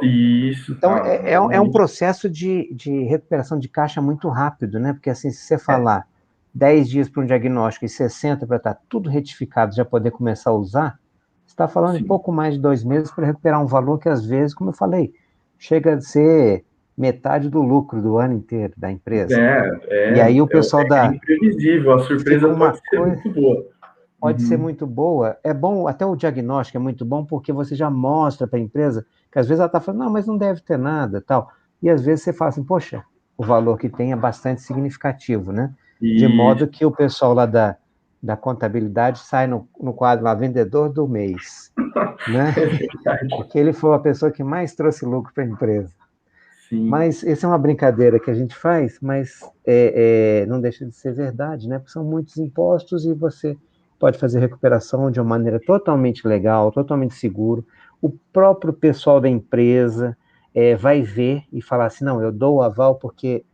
Isso. Então, é um processo de recuperação de caixa muito rápido, né? Porque assim, se você falar 10 dias para um diagnóstico e 60 para estar tudo retificado, já poder começar a usar, você está falando de pouco mais de 2 meses para recuperar um valor que, às vezes, como eu falei, chega a ser metade do lucro do ano inteiro da empresa. E aí o pessoal imprevisível, a surpresa pode ser muito boa. Pode ser muito boa. É bom, até o diagnóstico é muito bom, porque você já mostra para a empresa que às vezes ela está falando, não, mas não deve ter nada, tal. E às vezes você fala assim, poxa, o valor que tem é bastante significativo, né? De modo que o pessoal lá da contabilidade sai no quadro lá, vendedor do mês, né? Porque ele foi a pessoa que mais trouxe lucro para a empresa. Sim. Mas essa é uma brincadeira que a gente faz, mas não deixa de ser verdade, né? Porque são muitos impostos e você pode fazer recuperação de uma maneira totalmente legal, totalmente seguro. O próprio pessoal da empresa vai ver e falar assim, não, eu dou o aval porque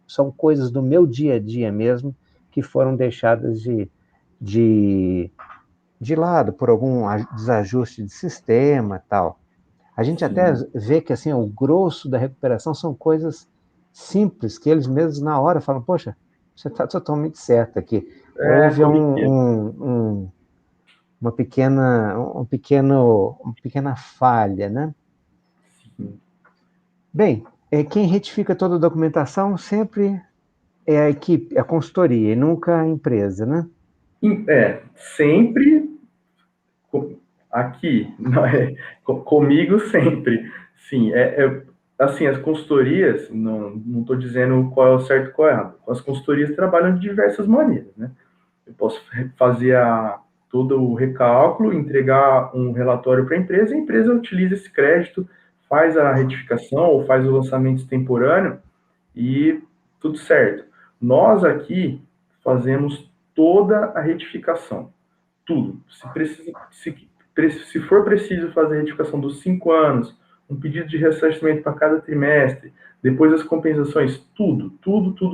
são coisas do meu dia a dia mesmo que foram deixadas de lado por algum desajuste de sistema e tal. A gente até vê que assim, o grosso da recuperação são coisas simples, que eles mesmos na hora falam, poxa, você está totalmente certo aqui. Houve uma pequena falha, né? Sim. Bem, quem retifica toda a documentação sempre é a equipe, a consultoria, e nunca a empresa, né? Sempre aqui, não é, comigo sempre. Sim, assim, as consultorias, não estou dizendo qual é o certo e qual é o errado. As consultorias trabalham de diversas maneiras, né? Eu posso fazer todo o recálculo, entregar um relatório para a empresa utiliza esse crédito, faz a retificação ou faz o lançamento extemporâneo e tudo certo. Nós aqui fazemos toda a retificação, tudo. Se for preciso fazer a retificação dos 5 anos, um pedido de ressarcimento para cada trimestre, depois as compensações, tudo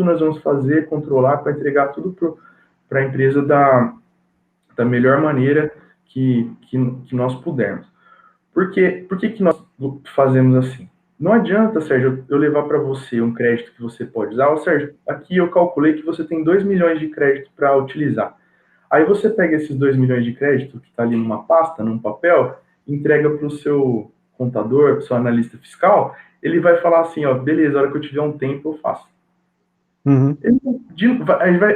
nós vamos fazer, controlar para entregar tudo para a empresa da melhor maneira que nós pudermos. Por que nós fazemos assim? Não adianta, Sérgio, eu levar para você um crédito que você pode usar. Sérgio, aqui eu calculei que você tem 2 milhões de crédito para utilizar. Aí você pega esses 2 milhões de crédito que está ali numa pasta, num papel, entrega para o seu contador, para o seu analista fiscal, ele vai falar assim, ó, beleza, a hora que eu tiver um tempo eu faço. Uhum.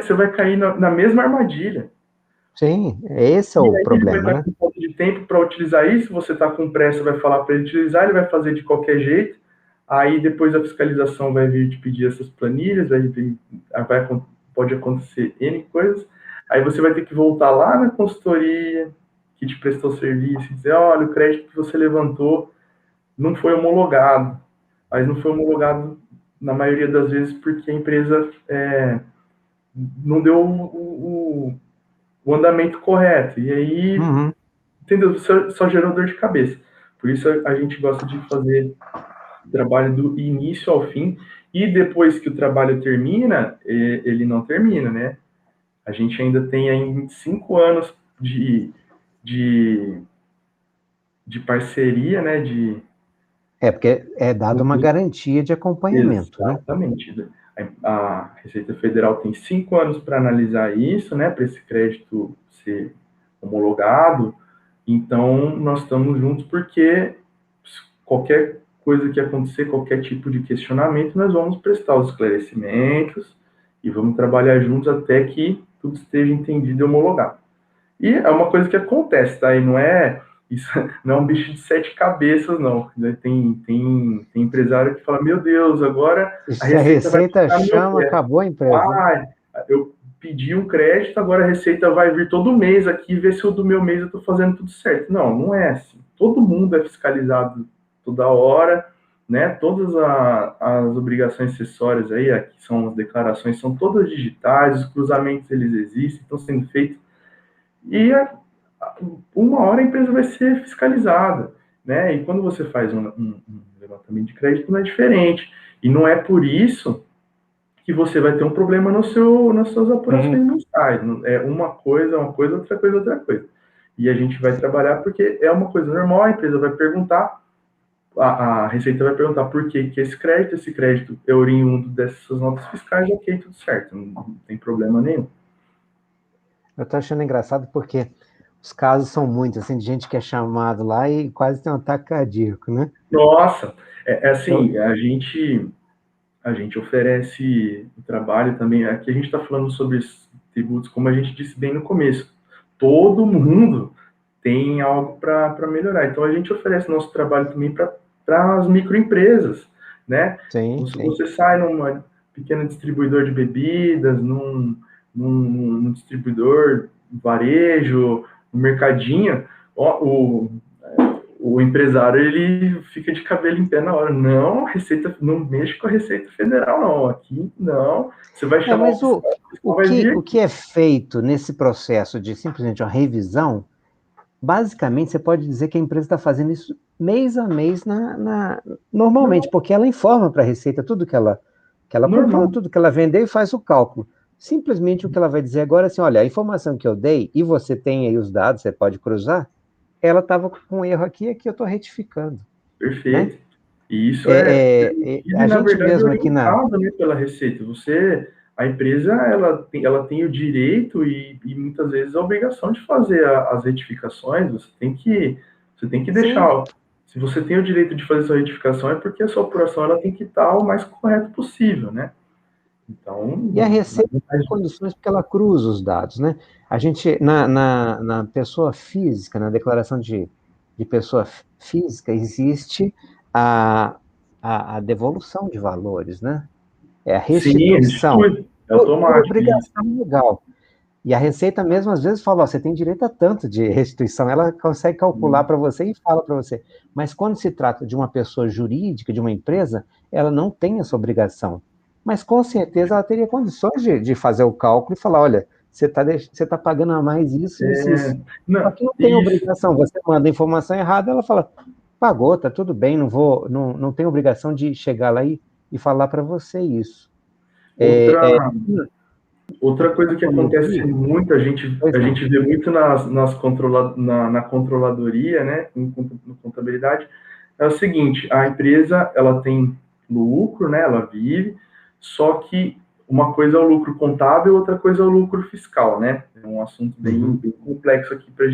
Você vai cair na mesma armadilha. Sim, esse é o problema, ele vai estar com falta de tempo para utilizar isso, você está com pressa, vai falar para ele utilizar, ele vai fazer de qualquer jeito, aí depois a fiscalização vai vir te pedir essas planilhas, pode acontecer N coisas, aí você vai ter que voltar lá na consultoria que te prestou serviço e dizer, olha, o crédito que você levantou não foi homologado, mas não foi homologado na maioria das vezes porque a empresa não deu o andamento correto. E aí, entendeu? Só gerou dor de cabeça. Por isso a gente gosta de fazer o trabalho do início ao fim. E depois que o trabalho termina, ele não termina, né? A gente ainda tem aí 5 anos de parceria, né? Porque é dada uma garantia de acompanhamento, exatamente, né? A Receita Federal tem 5 anos para analisar isso, né? Para esse crédito ser homologado. Então, nós estamos juntos porque qualquer coisa que acontecer, qualquer tipo de questionamento, nós vamos prestar os esclarecimentos e vamos trabalhar juntos até que tudo esteja entendido e homologado. E é uma coisa que acontece, tá? E isso não é um bicho de 7 cabeças, não. Tem empresário que fala, meu Deus, agora a Receita vai chama, acabou a empresa. Eu pedi um crédito, agora a Receita vai vir todo mês aqui ver se o do meu mês eu estou fazendo tudo certo. Não é assim. Todo mundo é fiscalizado toda hora, né? Todas as obrigações acessórias aí, que são as declarações, são todas digitais, os cruzamentos eles existem, estão sendo feitos. E uma hora a empresa vai ser fiscalizada. né? E quando você faz um levantamento de crédito, não é diferente. E não é por isso que você vai ter um problema nas suas apurações mensais. É uma coisa, outra coisa, outra coisa. E a gente vai trabalhar porque é uma coisa normal, a empresa vai perguntar, a Receita vai perguntar por que esse crédito é oriundo dessas notas fiscais, ok, tudo certo, não tem problema nenhum. Eu estou achando engraçado porque os casos são muitos, assim, de gente que é chamado lá e quase tem um ataque cardíaco, né? Nossa, assim, Eu, a gente oferece o trabalho também, aqui a gente está falando sobre tributos, como a gente disse bem no começo, todo mundo tem algo para melhorar, então a gente oferece nosso trabalho também para as microempresas, né? sim, Se sim. você sai numa pequena distribuidor de bebidas, num distribuidor varejo, no mercadinho, ó, o empresário ele fica de cabelo em pé na hora. Não, Receita, não mexe com a Receita Federal, não. Aqui não. Você vai chamar o Mas fiscal, o fiscal vai vir o aqui. que é feito nesse processo de simplesmente uma revisão, basicamente você pode dizer que a empresa está fazendo isso mês a mês normalmente, Não, porque ela informa para a Receita tudo que ela comprou, normal. tudo que ela vendeu e faz o cálculo. Simplesmente o que ela vai dizer agora é assim, olha, a informação que eu dei, e você tem aí os dados, você pode cruzar, ela estava com um erro aqui, aqui eu estou retificando, né? Perfeito. E isso é permitido e, A na gente verdade, mesmo aqui orientado, né, pela Receita. A empresa, ela tem o direito e muitas vezes a obrigação de fazer as retificações. Você tem que sim, deixar. Se você tem o direito de fazer sua retificação, é porque a sua apuração ela tem que estar o mais correto possível, né? e a Então, Receita tem condições porque ela cruza os dados, né? A gente, na pessoa física, na declaração de pessoa física, existe a, a devolução de valores, né? É a sim, restituição, restitui, é por automático isso. obrigação legal. E a Receita mesmo, às vezes, fala, ó, você tem direito a tanto de restituição, ela consegue calcular para você e fala para você. Mas quando se trata de uma pessoa jurídica, de uma empresa, ela não tem essa obrigação. Mas com certeza ela teria condições de fazer o cálculo e falar, olha, você tá pagando a mais isso, isso, isso. Só Não, que não tem isso. obrigação, você manda a informação errada, ela fala, pagou, tá tudo bem, não tem obrigação de chegar lá e falar para você isso. É, Outra, outra coisa que acontece contabilidade, muito, pois a não. gente vê muito na controladoria, né, na contabilidade, é o seguinte, a empresa, ela tem lucro, né, ela vive, só que uma coisa é o lucro contábil, outra coisa é o lucro fiscal, né? É um assunto Uhum. bem complexo aqui para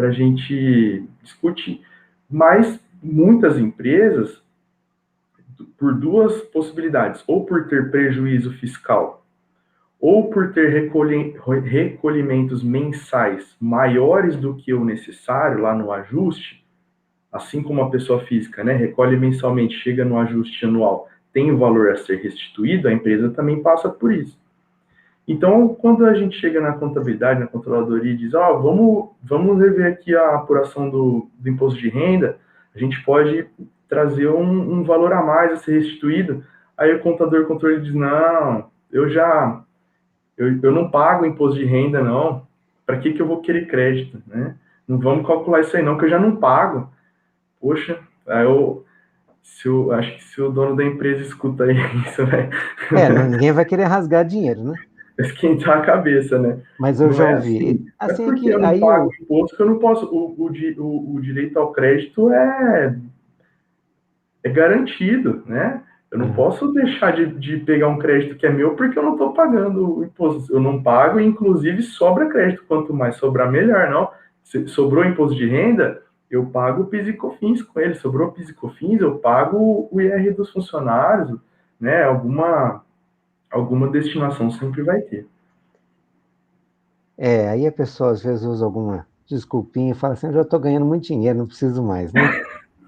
a gente discutir. Mas muitas empresas, por duas possibilidades, ou por ter prejuízo fiscal, ou por ter recolhimentos mensais maiores do que o necessário lá no ajuste, assim como a pessoa física, né, recolhe mensalmente, chega no ajuste anual, tem o valor a ser restituído, a empresa também passa por isso. Então, quando a gente chega na contabilidade, na controladoria e diz, vamos rever aqui a apuração do imposto de renda, a gente pode trazer um valor a mais a ser restituído. Aí o controle diz, não, eu não pago imposto de renda, não. Para que eu vou querer crédito, né? Não vamos calcular isso aí, não, que eu já não pago. Poxa, aí acho que se o dono da empresa escuta isso, né? Ninguém vai querer rasgar dinheiro, né? Esquentar a cabeça, né? Mas eu Não já é ouvi. assim. É Assim, é porque que eu não aí pago eu. imposto que eu não posso. O direito ao crédito é garantido, né? Eu não Uhum. posso deixar de pegar um crédito que é meu porque eu não estou pagando o imposto. Eu não pago e, inclusive, sobra crédito. Quanto mais sobrar, melhor, não. Se sobrou imposto de renda, eu pago o PIS e COFINS com ele. Sobrou PIS e COFINS, eu pago o IR dos funcionários, né? Alguma destinação sempre vai ter. Aí a pessoa às vezes usa alguma desculpinha e fala assim: eu já estou ganhando muito dinheiro, não preciso mais, né?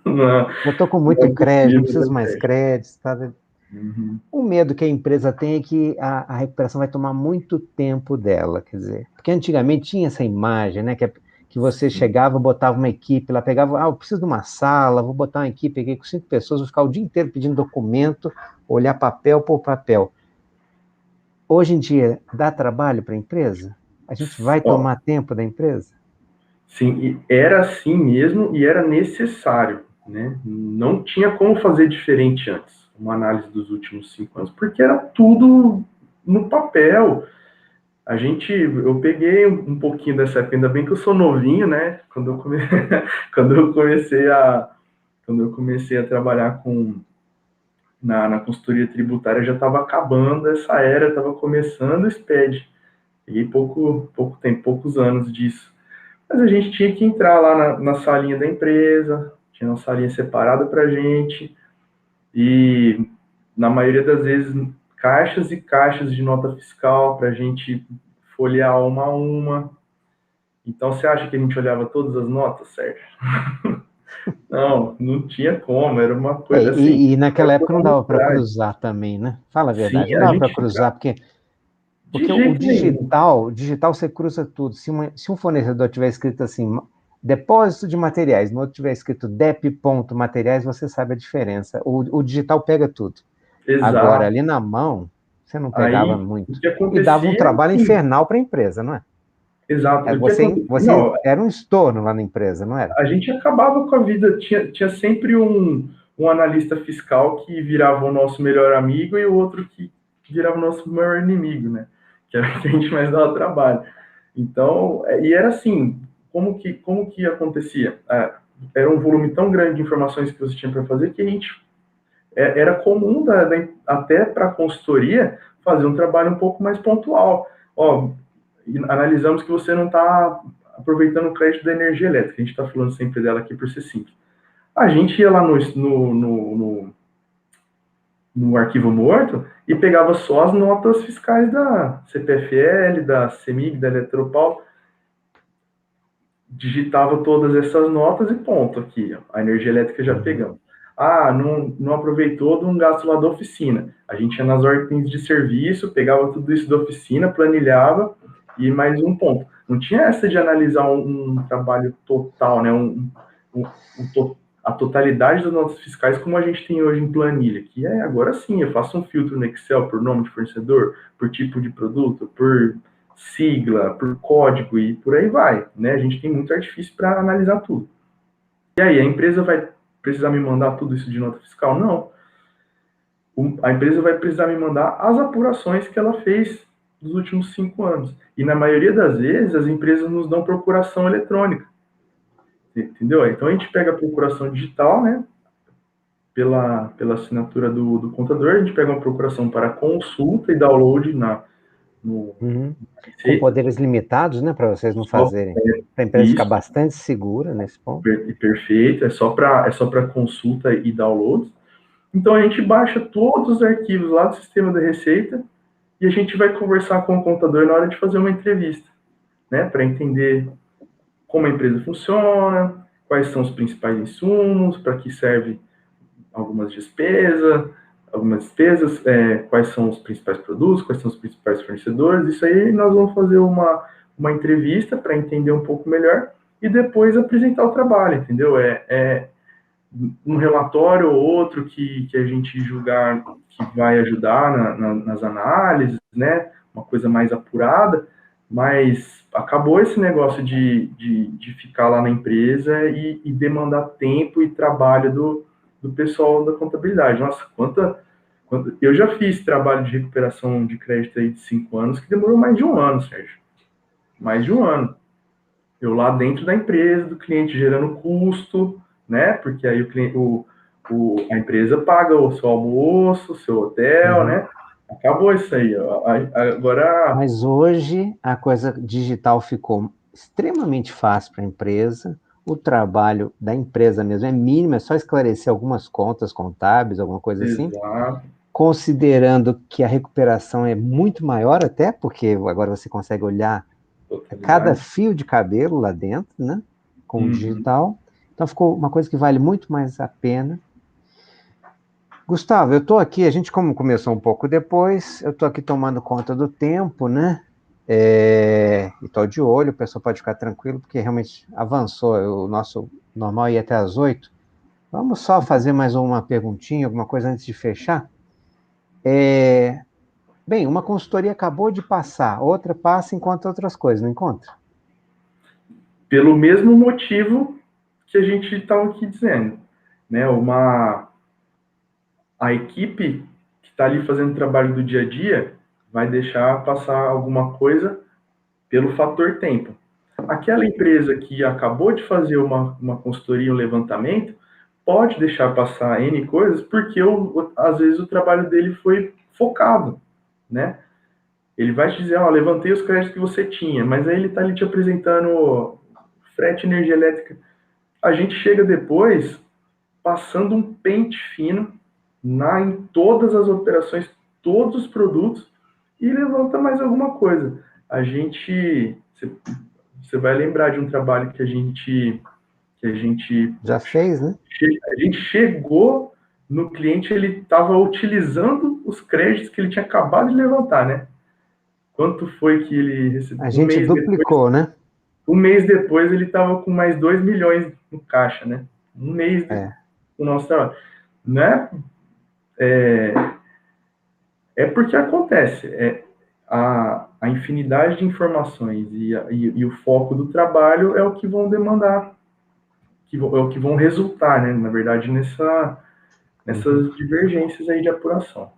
Não, Já estou com não muito é crédito, não possível, preciso né? mais crédito, tá? Uhum. O medo que a empresa tem é que a recuperação vai tomar muito tempo dela, quer dizer, porque antigamente tinha essa imagem, né, que você Sim. chegava, botava uma equipe, ela pegava, eu preciso de uma sala, vou botar uma equipe aqui com 5 pessoas, vou ficar o dia inteiro pedindo documento, olhar papel por papel. Hoje em dia, dá trabalho para a empresa? A gente vai Ó, tomar tempo da empresa? Sim, e era assim mesmo e era necessário, né? Não tinha como fazer diferente antes, uma análise dos últimos 5 anos, porque era tudo no papel. Eu peguei um pouquinho dessa época, ainda bem que eu sou novinho, né? Quando eu comecei a, quando eu comecei a trabalhar na consultoria tributária, já estava acabando essa era, estava começando o SPED. Peguei pouco tempo, poucos anos disso. Mas a gente tinha que entrar lá na salinha da empresa, tinha uma salinha separada para a gente, e na maioria das vezes, caixas e caixas de nota fiscal para a gente folhear uma a uma. Então, você acha que a gente olhava todas as notas, Sérgio? Não, não tinha como, era uma coisa assim. E naquela época não dava para Verdade. cruzar também, né? Fala a Sim, verdade, não a dava para gente cruzar, porque de o jeito nenhum. digital você cruza tudo. Se um fornecedor tiver escrito assim, depósito de materiais, no outro tiver escrito dep.materiais, você sabe a diferença. O digital pega tudo. Agora, Exato. ali na mão, você não pegava Aí, o muito. que E dava um acontecia, trabalho sim, infernal para a empresa, não é? exato. O que acontecia, Você não, era um estorno lá na empresa, não era? a gente acabava com a vida. Tinha sempre um analista fiscal que virava o nosso melhor amigo e o outro que virava o nosso maior inimigo, né? Que era o que a gente mais dava trabalho. Então, e era assim, como que acontecia? Era um volume tão grande de informações que você tinha para fazer que a gente era comum até para a consultoria fazer um trabalho um pouco mais pontual. Ó, analisamos que você não está aproveitando o crédito da energia elétrica. A gente está falando sempre dela aqui por ser simples. A gente ia lá no arquivo morto e pegava só as notas fiscais da CPFL, da CEMIG, da Eletropaulo, digitava todas essas notas e ponto aqui. A energia elétrica já Uhum. pegamos. Ah, não aproveitou de um gasto lá da oficina. A gente ia nas ordens de serviço, pegava tudo isso da oficina, planilhava e mais um ponto. Não tinha essa de analisar um trabalho total, né? Um, a totalidade das notas fiscais como a gente tem hoje em planilha, que é agora sim, eu faço um filtro no Excel por nome de fornecedor, por tipo de produto, por sigla, por código e por aí vai, né? A gente tem muito artifício para analisar tudo. E aí, a empresa vai precisar me mandar tudo isso de nota fiscal? Não. A empresa vai precisar me mandar as apurações que ela fez nos últimos 5 anos. E na maioria das vezes, as empresas nos dão procuração eletrônica, entendeu? Então a gente pega a procuração digital, né? Pela assinatura do contador, a gente pega uma procuração para consulta e download no Uhum. Com Receita, poderes limitados, né, para vocês não só fazerem, para a empresa ficar isso. bastante segura nesse ponto. Perfeito, é só para consulta e download. Então a gente baixa todos os arquivos lá do sistema da Receita e a gente vai conversar com o contador na hora de fazer uma entrevista, né, para entender como a empresa funciona, quais são os principais insumos, para que serve algumas despesas, quais são os principais produtos, quais são os principais fornecedores. Isso aí nós vamos fazer uma entrevista para entender um pouco melhor e depois apresentar o trabalho, entendeu? Um relatório ou outro que a gente julgar que vai ajudar nas análises, né? Uma coisa mais apurada, mas acabou esse negócio de ficar lá na empresa e demandar tempo e trabalho do pessoal da contabilidade. Nossa, eu já fiz trabalho de recuperação de crédito aí de 5 anos que demorou mais de um ano, Sérgio. Mais de um ano. Eu lá dentro da empresa, do cliente gerando custo, né? Porque aí a empresa paga o seu almoço, o seu hotel, Uhum. né? Acabou isso aí. Agora, Mas hoje a coisa digital ficou extremamente fácil para a empresa. O trabalho da empresa mesmo é mínimo, é só esclarecer algumas contas contábeis, alguma coisa assim, exato, considerando que a recuperação é muito maior até, porque agora você consegue olhar cada totalidade. fio de cabelo lá dentro, né? Com o Uhum. digital. Então ficou uma coisa que vale muito mais a pena. Gustavo, eu estou aqui, a gente como começou um pouco depois, eu estou aqui tomando conta do tempo, né? E estou de olho, o pessoal pode ficar tranquilo, porque realmente avançou, o nosso normal ia até às 8. Vamos só fazer mais uma perguntinha, alguma coisa antes de fechar? Bem, uma consultoria acabou de passar, outra passa enquanto outras coisas, não encontra? pelo mesmo motivo que a gente estava aqui dizendo, né? A equipe que está ali fazendo o trabalho do dia a dia vai deixar passar alguma coisa pelo fator tempo. Aquela empresa que acabou de fazer uma consultoria, um levantamento, pode deixar passar N coisas, porque às vezes o trabalho dele foi focado, né? Ele vai te dizer, ó, levantei os créditos que você tinha, mas aí ele está ali te apresentando frete, energia elétrica. A gente chega depois passando um pente fino em todas as operações, todos os produtos, e levanta mais alguma coisa. Você vai lembrar de um trabalho que a gente Já fez, né? a gente chegou no cliente, ele estava utilizando os créditos que ele tinha acabado de levantar, né? Quanto foi que ele recebeu? A gente duplicou, né? Um mês depois ele estava com mais 2 milhões no caixa, né? Um mês do nosso trabalho. Né? É porque acontece. A infinidade de informações e o foco do trabalho é o que vão demandar, é o que vão resultar, né? Na verdade, nessas divergências aí de apuração.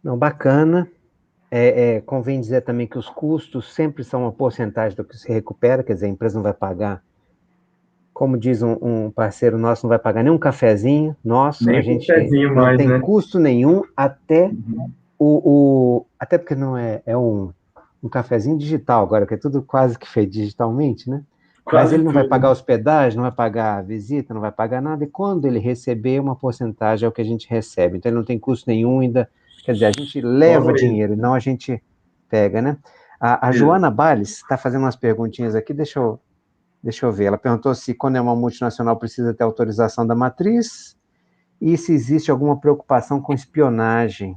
Não, bacana. Convém dizer também que os custos sempre são uma porcentagem do que se recupera, quer dizer, a empresa não vai pagar, como diz um parceiro nosso, não vai pagar nem um cafezinho nosso, Nem a um gente cafezinho não mais, tem né? custo nenhum até até porque não é um cafezinho digital agora, que é tudo quase que feito digitalmente, né? Mas Quase ele não vai pagar tudo. hospedagem, não vai pagar a visita, não vai pagar nada, e quando ele receber uma porcentagem é o que a gente recebe. Então ele não tem custo nenhum ainda, quer dizer, a gente leva o dinheiro, não a gente pega, né? A Joana Bales está fazendo umas perguntinhas aqui, deixa eu ver. Ela perguntou se quando é uma multinacional precisa ter autorização da matriz e se existe alguma preocupação com espionagem.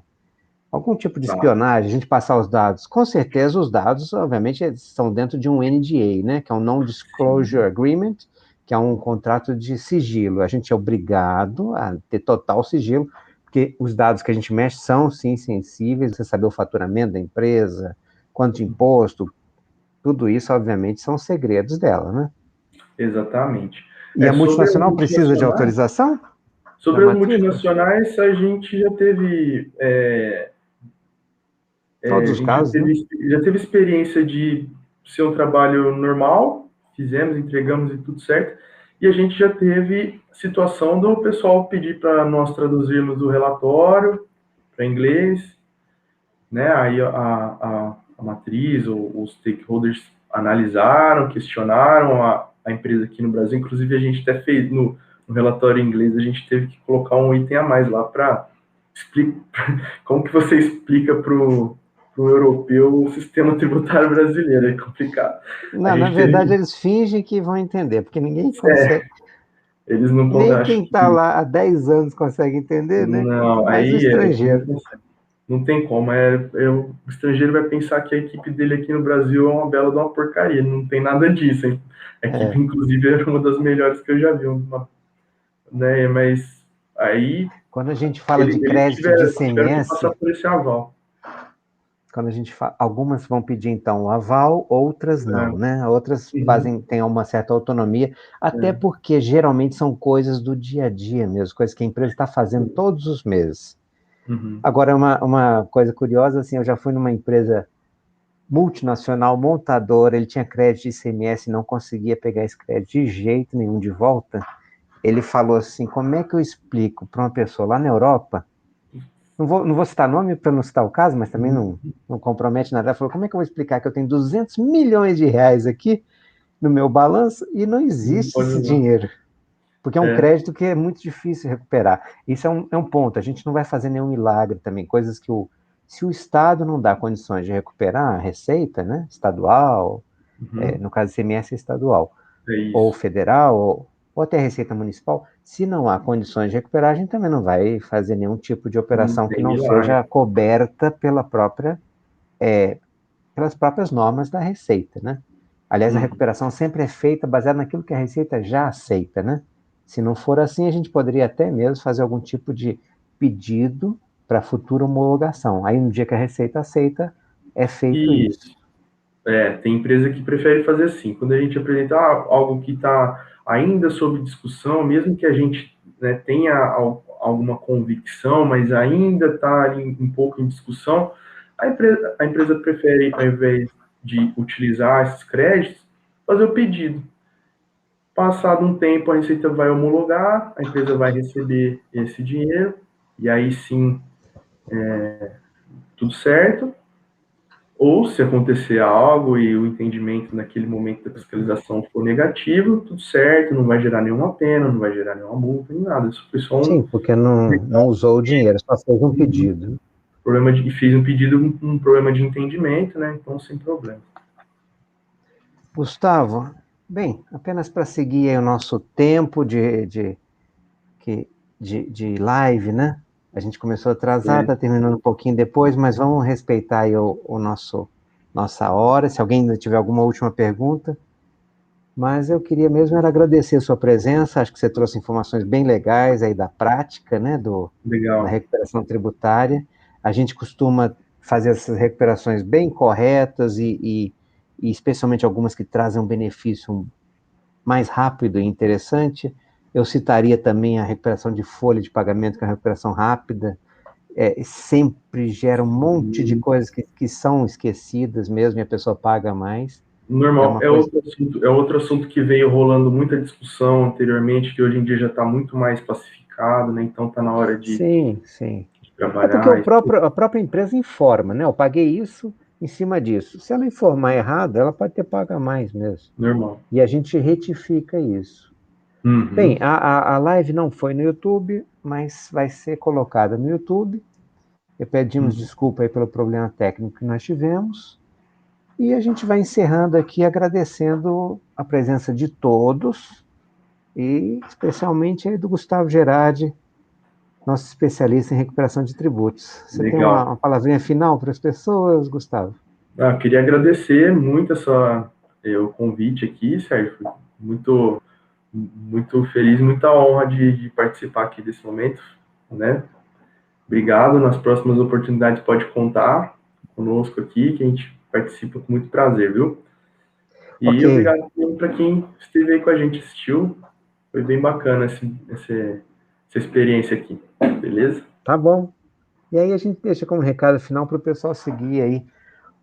Algum tipo de espionagem, a gente passar os dados. Com certeza, os dados, obviamente, estão dentro de um NDA, né? Que é um Non-Disclosure Agreement, que é um contrato de sigilo. A gente é obrigado a ter total sigilo, porque os dados que a gente mexe são, sim, sensíveis. Você saber o faturamento da empresa, quanto de imposto, tudo isso, obviamente, são segredos dela, né? Exatamente. E a Sobre as multinacional precisa de multinacionais, autorização da matrícula? a gente já teve Todos a os gente casos, né? já teve experiência de ser um trabalho normal, fizemos, entregamos e tudo certo, e a gente já teve situação do pessoal pedir para nós traduzirmos o relatório para inglês, né? Aí a matriz ou os stakeholders analisaram, questionaram a empresa aqui no Brasil, inclusive a gente até fez no relatório em inglês, a gente teve que colocar um item a mais lá para explicar como que você explica para o europeu o sistema tributário brasileiro, é complicado. A Não, na gente teve verdade, que, eles fingem que vão entender, porque ninguém consegue. eles não Nem acham quem está que lá há 10 anos consegue entender, né? Quanto não, mais o aí estrangeiro. não tem como. O estrangeiro vai pensar que a equipe dele aqui no Brasil é uma bela de uma porcaria. Não tem nada disso, hein? A equipe, É. inclusive, era uma das melhores que eu já vi. Né? Mas aí Quando a gente fala de eles crédito de tiveram que passar ICMS, por esse aval. quando a gente fala, algumas vão pedir então o aval, outras não, né? Outras Uhum. têm uma certa autonomia, até É. porque geralmente são coisas do dia a dia mesmo, coisas que a empresa está fazendo todos os meses. Uhum. Agora, uma coisa curiosa, assim, eu já fui numa empresa multinacional montadora, ele tinha crédito de ICMS e não conseguia pegar esse crédito de jeito nenhum de volta. Ele falou assim: como é que eu explico para uma pessoa lá na Europa? Não vou citar nome para não citar o caso, mas também não compromete nada. Ele falou: como é que eu vou explicar que eu tenho 200 milhões de reais aqui no meu balanço e não Não existe pode esse não. dinheiro? Porque é um É. crédito que é muito difícil recuperar. Isso é um ponto. A gente não vai fazer nenhum milagre também. Coisas que se o Estado não dá condições de recuperar a receita, né, estadual, Uhum. no caso ICMS é estadual, É ou isso. federal, ou até Receita Municipal, se não há condições de recuperar, a gente também não vai fazer nenhum tipo de Não operação que tem não milagre. seja coberta pelas próprias normas da Receita, né? Aliás, a Uhum. recuperação sempre é feita baseada naquilo que a Receita já aceita, né? Se não for assim, a gente poderia até mesmo fazer algum tipo de pedido para futura homologação. Aí, no dia que a Receita aceita, é feito E isso. Tem empresa que prefere fazer assim. Quando a gente apresenta algo que está ainda sob discussão, mesmo que a gente, né, tenha alguma convicção, mas ainda está ali um pouco em discussão, a empresa prefere, ao invés de utilizar esses créditos, fazer o pedido. Passado um tempo, a Receita vai homologar, a empresa vai receber esse dinheiro, e aí sim, tudo certo. Ou se acontecer algo e o entendimento naquele momento da fiscalização for negativo, tudo certo, não vai gerar nenhuma pena, não vai gerar nenhuma multa, nem nada. Isso foi só Sim, porque não usou o dinheiro, só fez um pedido. e fiz um pedido, um problema de entendimento, né? Então, sem problema. Gustavo, bem, apenas para seguir aí o nosso tempo de live, né? A gente começou atrasado, está terminando um pouquinho depois, mas vamos respeitar aí nossa hora. Se alguém ainda tiver alguma última pergunta, mas eu queria mesmo era agradecer a sua presença. Acho que você trouxe informações bem legais aí da prática, né? Da Legal. recuperação tributária. A gente costuma fazer essas recuperações bem corretas e especialmente algumas que trazem um benefício mais rápido e interessante. Eu citaria também a recuperação de folha de pagamento, que é uma recuperação rápida, sempre gera um monte de coisas que são esquecidas mesmo e a pessoa paga mais. É Normal, uma coisa. é outro assunto que veio rolando muita discussão anteriormente, que hoje em dia já está muito mais pacificado, né? Então está na hora Sim, sim. de É porque trabalhar. a própria empresa informa, né? Eu paguei isso em cima disso. Se ela informar errado, ela pode ter pago a mais mesmo. Normal. E a gente retifica isso. Bem, Uhum. a live não foi no YouTube, mas vai ser colocada no YouTube. E pedimos desculpa aí pelo problema técnico que nós tivemos. E a gente vai encerrando aqui agradecendo a presença de todos e especialmente aí do Gustavo Gerardi, nosso especialista em recuperação de tributos. Você tem Legal. uma palavrinha final para as pessoas, Gustavo? Queria agradecer muito o convite aqui, Sérgio. Fui muito, muito feliz, muita honra de participar aqui desse momento, né? Obrigado. Nas próximas oportunidades pode contar conosco aqui, que a gente participa com muito prazer, viu? E Ok, obrigado para quem esteve aí com a gente, assistiu. Foi bem bacana essa experiência aqui, beleza? tá bom. E aí a gente deixa como recado final para o pessoal seguir aí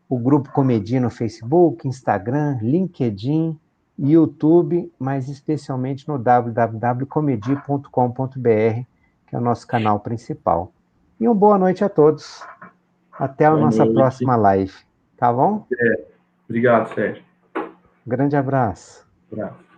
o Grupo Comedi no Facebook, Instagram, LinkedIn, YouTube, mas especialmente no www.comedi.com.br, que é o nosso canal principal. E uma boa noite a todos. Até a Boa nossa noite. próxima live. Tá bom? Obrigado, Sérgio. Grande abraço. Abraço.